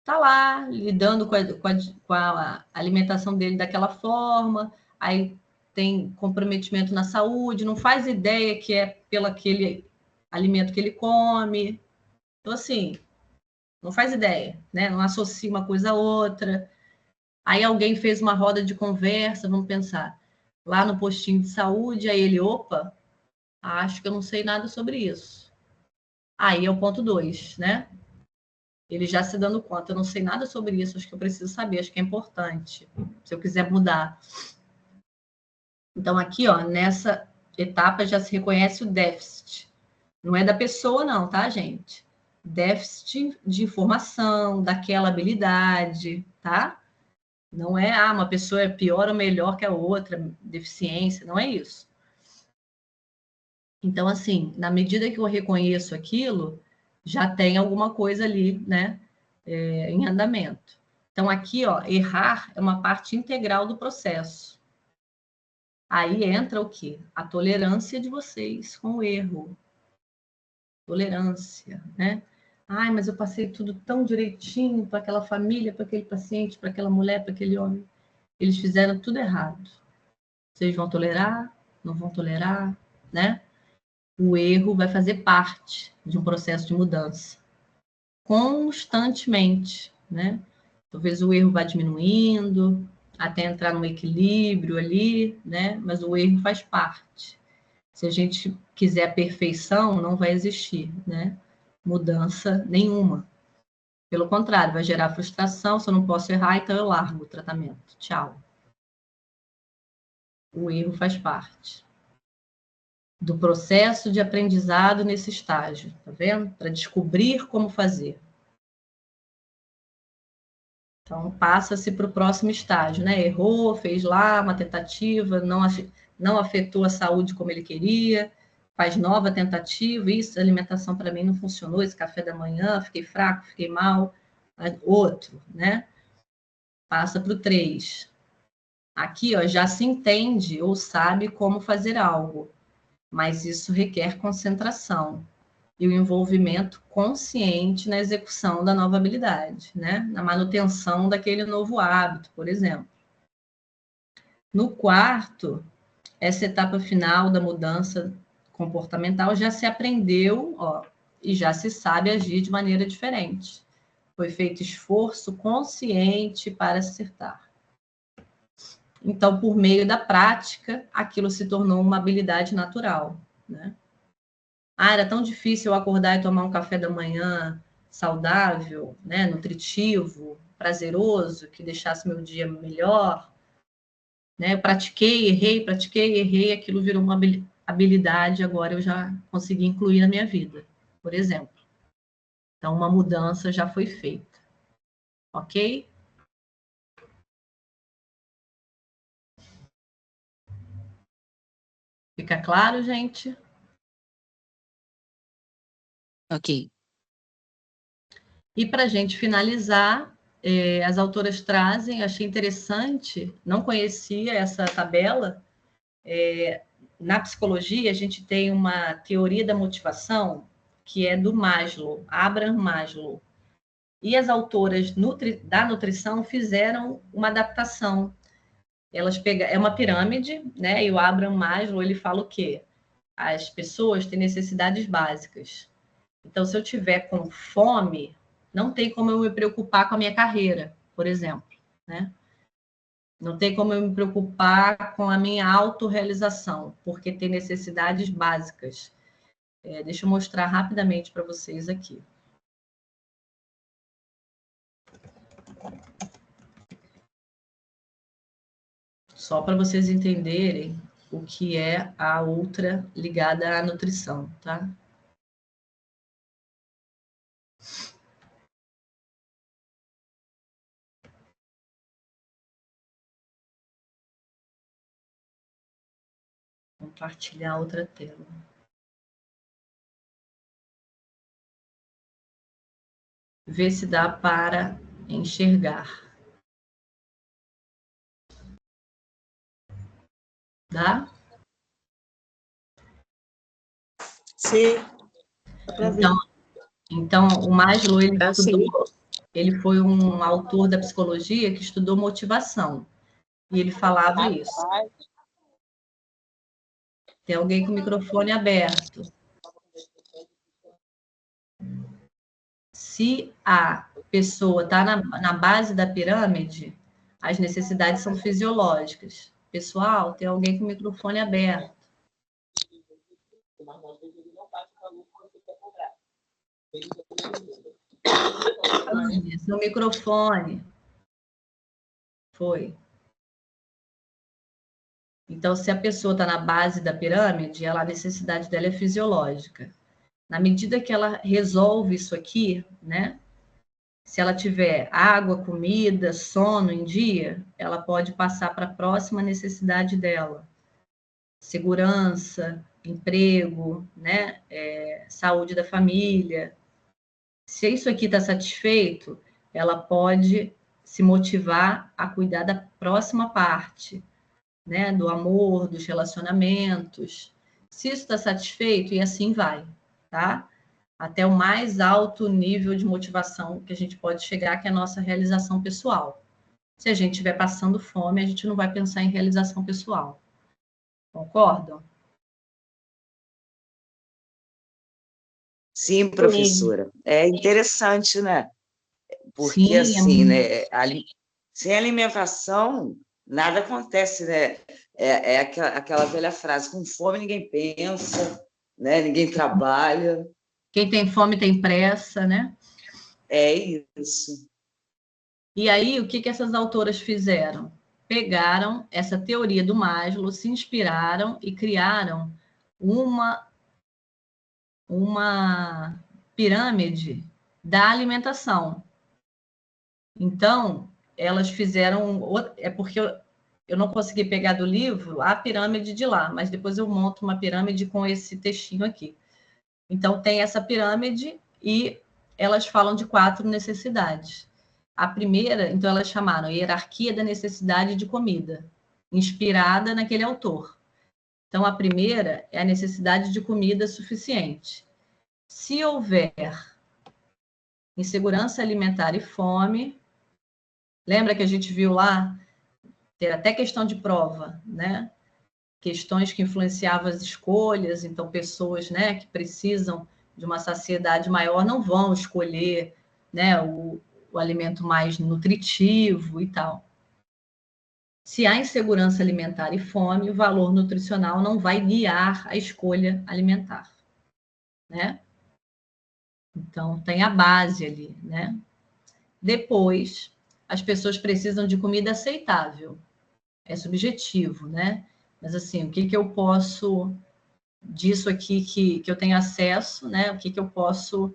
Está lá, lidando com a alimentação dele daquela forma, aí tem comprometimento na saúde, não faz ideia que é pelo aquele alimento que ele come. Então, assim, não faz ideia, né? Não associa uma coisa a outra. Aí alguém fez uma roda de conversa, vamos pensar, lá no postinho de saúde, aí ele, opa, acho que eu não sei nada sobre isso. Aí é o ponto 2, né? Ele já se dando conta, eu não sei nada sobre isso, acho que eu preciso saber, acho que é importante, se eu quiser mudar. Então, aqui, ó, nessa etapa já se reconhece o déficit. Não é da pessoa, não, tá, gente? Déficit de informação, daquela habilidade, tá? Não é, uma pessoa é pior ou melhor que a outra, deficiência, não é isso. Então, assim, na medida que eu reconheço aquilo, já tem alguma coisa ali, né, em andamento. Então, aqui, ó, errar é uma parte integral do processo. Aí entra o quê? A tolerância de vocês com o erro. Tolerância, né? Mas eu passei tudo tão direitinho para aquela família, para aquele paciente, para aquela mulher, para aquele homem. Eles fizeram tudo errado. Vocês vão tolerar? Não vão tolerar? Né? O erro vai fazer parte de um processo de mudança. Constantemente, né? Talvez o erro vá diminuindo, até entrar num equilíbrio ali, né? Mas o erro faz parte. Se a gente quiser a perfeição, não vai existir, né? Mudança nenhuma. Pelo contrário, vai gerar frustração. Se eu não posso errar, então eu largo o tratamento. Tchau. O erro faz parte do processo de aprendizado nesse estágio, tá vendo? Para descobrir como fazer. Então, passa-se para o próximo estágio, né? Errou, fez lá uma tentativa, não afetou a saúde como ele queria, faz nova tentativa, isso, a alimentação para mim não funcionou, esse café da manhã, fiquei fraco, fiquei mal, outro, né? Passa para o 3. Aqui, ó, já se entende ou sabe como fazer algo, mas isso requer concentração e o envolvimento consciente na execução da nova habilidade, né? Na manutenção daquele novo hábito, por exemplo. No 4, essa etapa final da mudança comportamental já se aprendeu, ó, e já se sabe agir de maneira diferente. Foi feito esforço consciente para acertar. Então, por meio da prática, aquilo se tornou uma habilidade natural, né? Era tão difícil eu acordar e tomar um café da manhã saudável, né, nutritivo, prazeroso, que deixasse meu dia melhor, né? Eu pratiquei, errei, aquilo virou uma habilidade, agora eu já consegui incluir na minha vida, por exemplo. Então, uma mudança já foi feita. Ok? Fica claro, gente? Ok. E para a gente finalizar, as autoras trazem, achei interessante, não conhecia essa tabela. Na psicologia, a gente tem uma teoria da motivação que é do Maslow, Abraham Maslow. E as autoras da nutrição fizeram uma adaptação. É uma pirâmide, né? E o Abraham Maslow, ele fala o quê? As pessoas têm necessidades básicas. Então, se eu tiver com fome, não tem como eu me preocupar com a minha carreira, por exemplo, né? Não tem como eu me preocupar com a minha autorrealização, porque tem necessidades básicas. Deixa eu mostrar rapidamente para vocês aqui. Só para vocês entenderem o que é a outra ligada à nutrição, tá? Compartilhar outra tela. Ver se dá para enxergar. Dá? Sim. Então, o Maslow, ele foi um autor da psicologia que estudou motivação. E ele falava isso. Tem alguém com o microfone aberto. Se a pessoa está na base da pirâmide, as necessidades são fisiológicas. Pessoal, tem alguém com o microfone aberto. Seu microfone. Foi. Então, se a pessoa está na base da pirâmide, a necessidade dela é fisiológica. Na medida que ela resolve isso aqui, né? Se ela tiver água, comida, sono em dia, ela pode passar para a próxima necessidade dela. Segurança, emprego, né? Saúde da família. Se isso aqui está satisfeito, ela pode se motivar a cuidar da próxima parte, né? Do amor, dos relacionamentos. Se isso está satisfeito, e assim vai, tá? Até o mais alto nível de motivação que a gente pode chegar, que é a nossa realização pessoal. Se a gente estiver passando fome, a gente não vai pensar em realização pessoal. Concordam? Sim, professora. É interessante, né? Porque, Sim, assim, né? Sem alimentação, nada acontece, né? É aquela velha frase, com fome ninguém pensa, né? Ninguém trabalha. Quem tem fome tem pressa, né? É isso. E aí, o que essas autoras fizeram? Pegaram essa teoria do Maslow, se inspiraram e criaram uma pirâmide da alimentação. Então, elas fizeram... É porque eu não consegui pegar do livro a pirâmide de lá, mas depois eu monto uma pirâmide com esse textinho aqui. Então, tem essa pirâmide e elas falam de 4 necessidades. A primeira, então, elas chamaram hierarquia da necessidade de comida, inspirada naquele autor. Então, a primeira é a necessidade de comida suficiente. Se houver insegurança alimentar e fome, lembra que a gente viu lá, ter até questão de prova, né? Questões que influenciavam as escolhas, então pessoas, né, que precisam de uma saciedade maior não vão escolher, né, o alimento mais nutritivo e tal. Se há insegurança alimentar e fome, o valor nutricional não vai guiar a escolha alimentar, né? Então, tem a base ali, né? Depois, as pessoas precisam de comida aceitável. É subjetivo, né? Mas, assim, o que eu posso... disso aqui que eu tenho acesso, né? O que eu posso...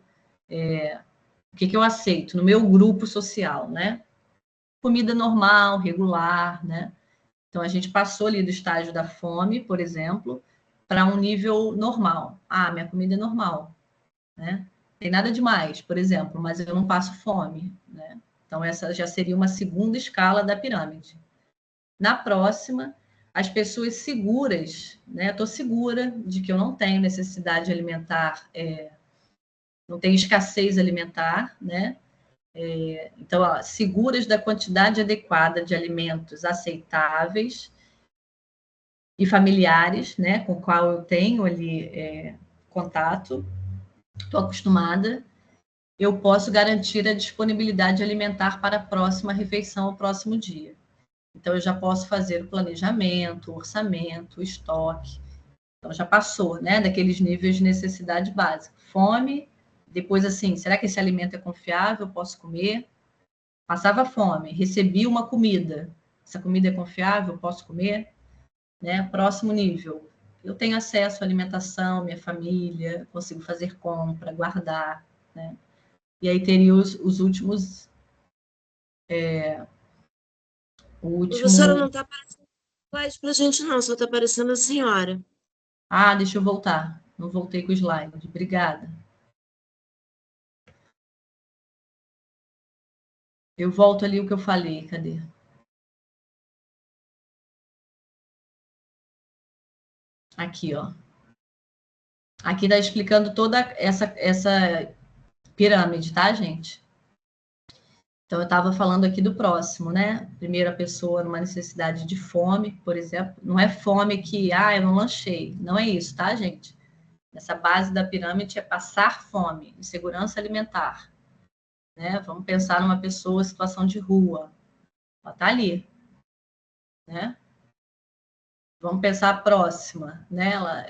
o que eu aceito no meu grupo social, né? Comida normal, regular, né? Então, a gente passou ali do estágio da fome, por exemplo, para um nível normal. Ah, minha comida é normal, né? Tem nada demais, por exemplo, mas eu não passo fome, né? Então, essa já seria uma segunda escala da pirâmide. Na próxima, as pessoas seguras, né? Eu estou segura de que eu não tenho necessidade alimentar, não tenho escassez alimentar, né? Então, ó, seguras da quantidade adequada de alimentos aceitáveis e familiares, né, com o qual eu tenho ali contato, estou acostumada, eu posso garantir a disponibilidade alimentar para a próxima refeição, ao próximo dia. Então, eu já posso fazer o planejamento, o orçamento, o estoque. Então, já passou, né, daqueles níveis de necessidade básica. Fome, depois, assim, será que esse alimento é confiável? Eu posso comer? Passava fome, recebi uma comida. Essa comida é confiável? Eu posso comer? Né? Próximo nível, eu tenho acesso à alimentação, minha família, consigo fazer compra, guardar, né? E aí teria os últimos... o último... Professora, não está aparecendo slide para a gente, não, só está aparecendo a senhora. Ah, deixa eu voltar. Não voltei com o slide. Obrigada. Eu volto ali o que eu falei. Cadê? Aqui, ó. Aqui está explicando toda essa pirâmide, tá, gente? Então, eu estava falando aqui do próximo, né? Primeiro, a pessoa numa necessidade de fome, por exemplo. Não é fome que, eu não lanchei. Não é isso, tá, gente? Essa base da pirâmide é passar fome, insegurança alimentar. Né? Vamos pensar numa pessoa em situação de rua. Ela está ali. Né? Vamos pensar a próxima. Né? Ela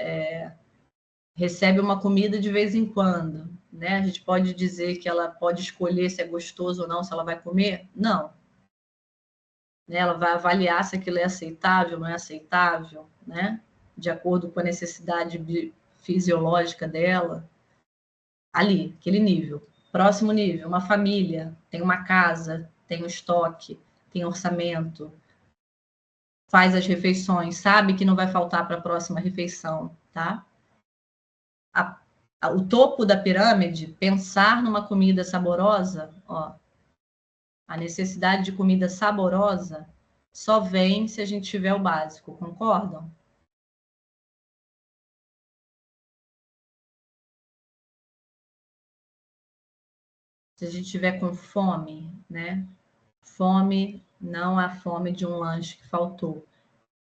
recebe uma comida de vez em quando. Né? A gente pode dizer que ela pode escolher se é gostoso ou não, se ela vai comer? Não. Né? Ela vai avaliar se aquilo é aceitável, não é aceitável, né? De acordo com a necessidade fisiológica dela. Ali, aquele nível. Próximo nível, uma família, tem uma casa, tem um estoque, tem orçamento, faz as refeições, sabe que não vai faltar para a próxima refeição, tá? O topo da pirâmide, pensar numa comida saborosa, ó, a necessidade de comida saborosa só vem se a gente tiver o básico, concordam? Se a gente tiver com fome, né? Fome não a fome de um lanche que faltou,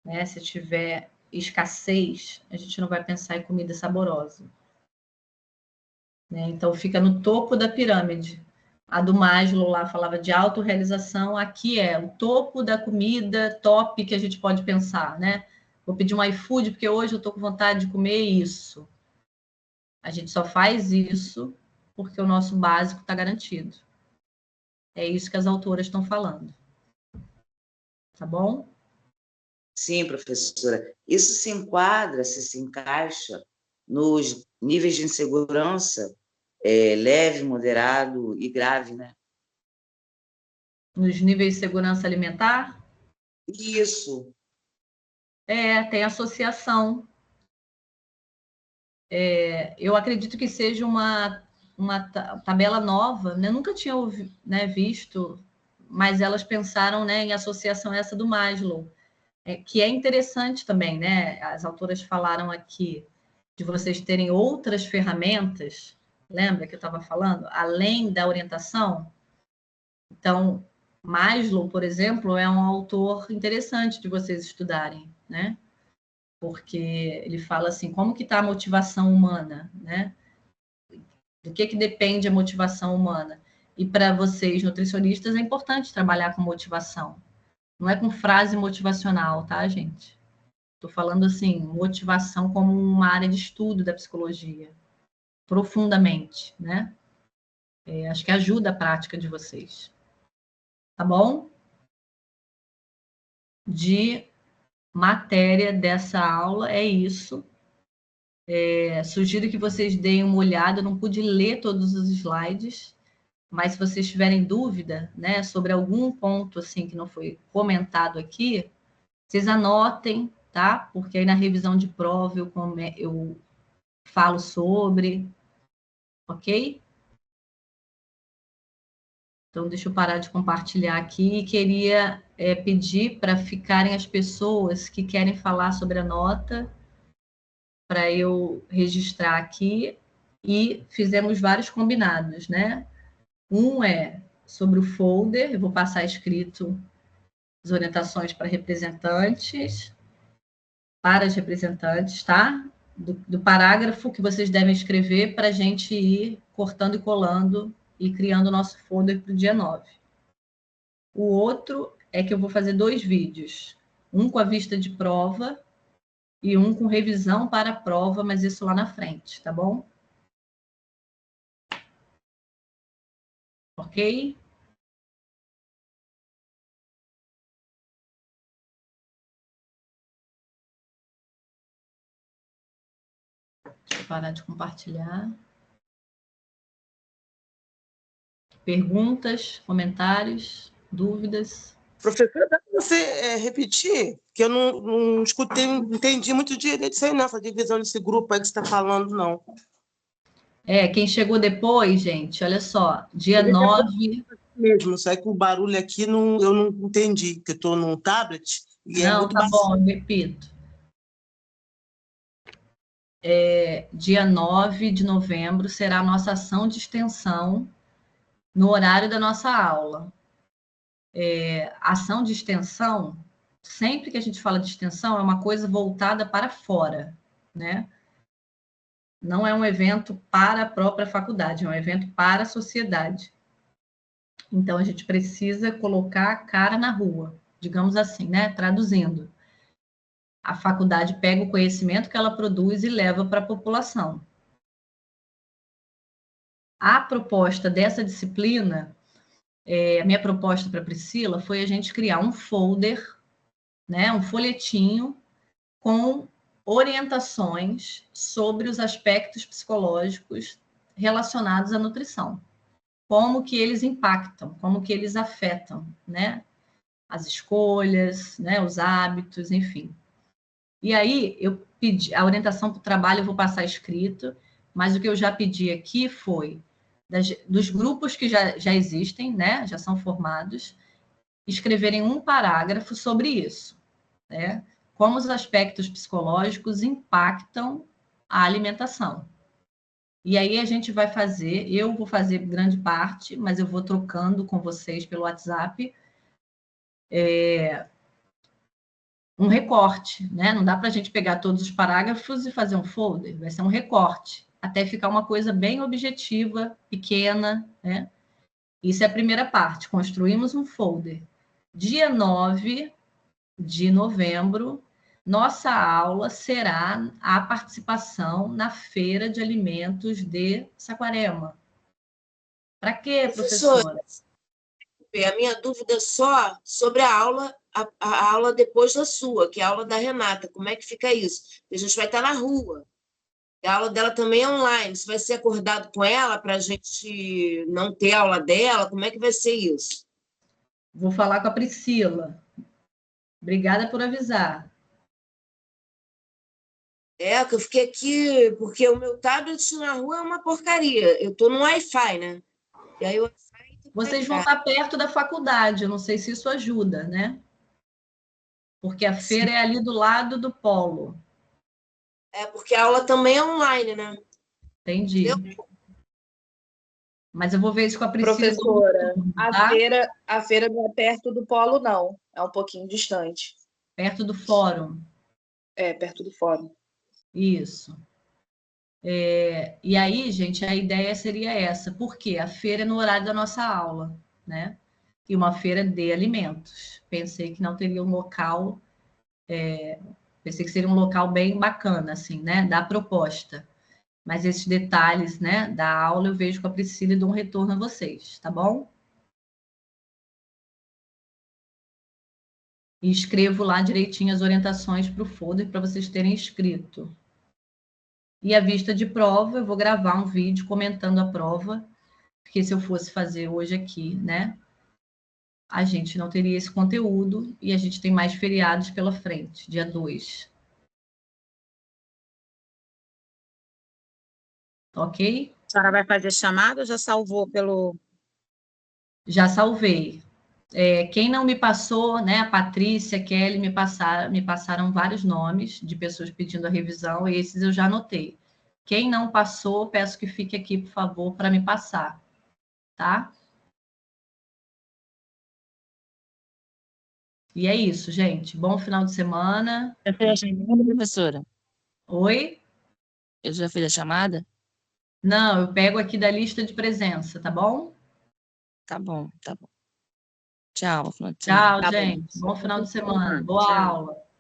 né? Se tiver escassez, a gente não vai pensar em comida saborosa, né? Então fica no topo da pirâmide. A do Maslow lá falava de autorrealização, aqui é o topo da comida top que a gente pode pensar, né? Vou pedir um iFood porque hoje eu estou com vontade de comer isso. A gente só faz isso porque o nosso básico está garantido. É isso que as autoras estão falando. Tá bom? Sim, professora. Isso se enquadra, se encaixa nos níveis de insegurança leve, moderado e grave, né? Nos níveis de segurança alimentar? Isso. Tem associação. Eu acredito que seja uma tabela nova, né? Nunca tinha visto, mas elas pensaram, né, em associação essa do Maslow, que é interessante também, né? As autoras falaram aqui de vocês terem outras ferramentas, lembra que eu estava falando? Além da orientação. Então, Maslow, por exemplo, é um autor interessante de vocês estudarem, né? Porque ele fala assim, como que está a motivação humana, né? Do que depende a motivação humana? E para vocês, nutricionistas, é importante trabalhar com motivação. Não é com frase motivacional, tá, gente? Estou falando assim, motivação como uma área de estudo da psicologia, profundamente, né? Acho que ajuda a prática de vocês. Tá bom? De matéria dessa aula é isso. Sugiro que vocês deem uma olhada. Eu não pude ler todos os slides, mas se vocês tiverem dúvida, né, sobre algum ponto assim que não foi comentado aqui, vocês anotem, tá? Porque aí na revisão de prova eu falo sobre, ok? Então, deixa eu parar de compartilhar aqui. E queria pedir para ficarem as pessoas que querem falar sobre a nota, para eu registrar aqui. E fizemos vários combinados, né? Um é sobre o folder, eu vou passar escrito as orientações para representantes, para as representantes, tá? Do parágrafo que vocês devem escrever para a gente ir cortando e colando e criando o nosso folder para o dia 9. O outro é que eu vou fazer 2 vídeos, um com a vista de prova e um com revisão para a prova, mas isso lá na frente, tá bom? Ok? Deixa eu parar de compartilhar. Perguntas, comentários, dúvidas? Professora, dá para você repetir? Que eu não escutei, não entendi muito direito isso aí, não, essa divisão desse grupo aí que você está falando, não. Quem chegou depois, gente, olha só, dia 9... Mesmo, só que o barulho aqui eu não entendi, porque eu estou num tablet e é muito tá baixo. bom, eu repito. Dia 9 de novembro será a nossa ação de extensão no horário da nossa aula. Ação de extensão, sempre que a gente fala de extensão, é uma coisa voltada para fora, né? Não é um evento para a própria faculdade, é um evento para a sociedade. Então, a gente precisa colocar a cara na rua, digamos assim, né? Traduzindo. A faculdade pega o conhecimento que ela produz e leva para a população. A proposta dessa disciplina, a minha proposta para a Priscila foi a gente criar um folder, né, um folhetinho com orientações sobre os aspectos psicológicos relacionados à nutrição. Como que eles impactam, como que eles afetam, né? As escolhas, né, os hábitos, enfim. E aí, eu pedi, a orientação para o trabalho eu vou passar escrito, mas o que eu já pedi aqui foi, dos grupos que já existem, né, já são formados, escreverem um parágrafo sobre isso, né? Como os aspectos psicológicos impactam a alimentação. E aí a gente vai fazer, eu vou fazer grande parte, mas eu vou trocando com vocês pelo WhatsApp, um recorte, né? Não dá para a gente pegar todos os parágrafos e fazer um folder, vai ser um recorte, até ficar uma coisa bem objetiva, pequena, né? Isso é a primeira parte, construímos um folder. Dia 9 de novembro, nossa aula será a participação na Feira de Alimentos de Saquarema. Para quê, professora? A minha dúvida é só sobre a aula, a aula depois da sua, que é a aula da Renata. Como é que fica isso? A gente vai estar na rua. A aula dela também é online. Você vai ser acordado com ela para a gente não ter aula dela? Como é que vai ser isso? Vou falar com a Priscila. Obrigada por avisar. Que eu fiquei aqui, porque o meu tablet na rua é uma porcaria. Eu estou no Wi-Fi, né? E aí o Wi-Fi... Vocês vão estar perto da faculdade, eu não sei se isso ajuda, né? Porque a feira é ali do lado do polo. Porque a aula também é online, né? Entendi. Entendeu? Mas eu vou ver isso com a Priscila. Professora, a feira não é perto do polo, não. É um pouquinho distante. Perto do fórum. Perto do fórum. Isso. E aí, gente, a ideia seria essa. Por quê? A feira é no horário da nossa aula, né? E uma feira de alimentos. Pensei que não teria um local... pensei que seria um local bem bacana, assim, né? Da proposta. Mas esses detalhes, né, da aula eu vejo com a Priscila e dou um retorno a vocês, tá bom? E escrevo lá direitinho as orientações para o folder para vocês terem escrito. E a vista de prova, eu vou gravar um vídeo comentando a prova, porque se eu fosse fazer hoje aqui, né, a gente não teria esse conteúdo e a gente tem mais feriados pela frente, dia 2. Ok? A senhora vai fazer chamada ou já salvou pelo... Já salvei. Quem não me passou, né, a Patrícia, a Kelly, me passaram vários nomes de pessoas pedindo a revisão, e esses eu já anotei. Quem não passou, peço que fique aqui, por favor, para me passar, tá? E é isso, gente. Bom final de semana. Já fez a chamada, professora? Oi? Eu já fiz a chamada? Não, eu pego aqui da lista de presença, tá bom? Tá bom, tá bom. Tchau, bom final de semana. Tchau, Tá bom. gente. Bom final de semana. Boa Tchau. aula.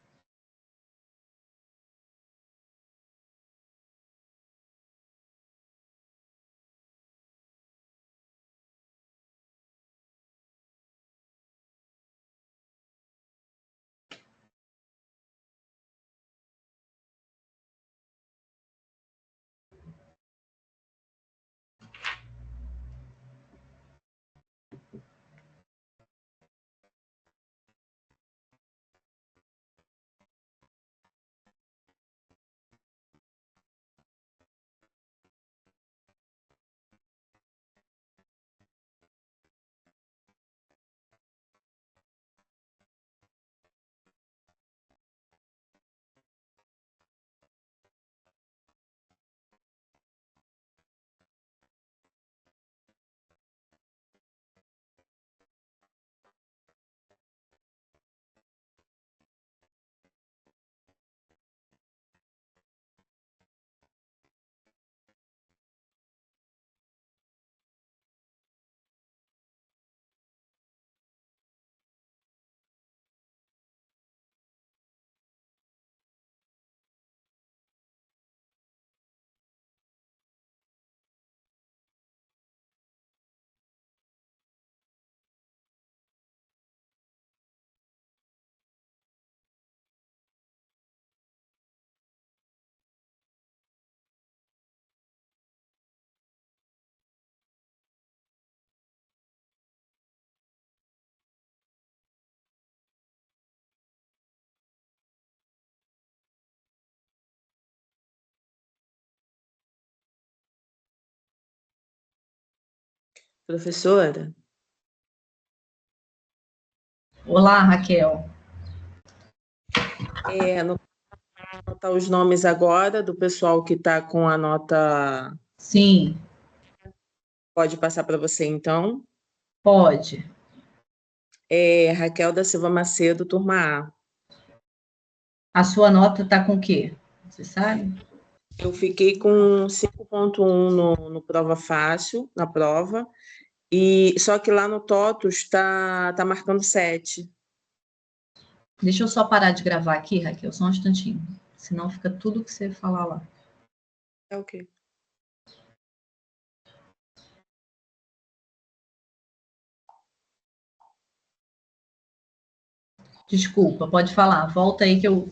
Professora, Olá, Raquel. no anotar os nomes agora do pessoal que está com a nota. Sim, Pode passar para você, então. pode. Raquel da Silva Macedo, turma A. A sua nota está com o quê? Você sabe? Eu fiquei com 5,1 no prova fácil, na prova, e só que lá no TOTUS está marcando 7. Deixa eu só parar de gravar aqui, Raquel, só um instantinho. Senão fica tudo que você falar lá. É o quê? Desculpa, pode falar. Volta aí que eu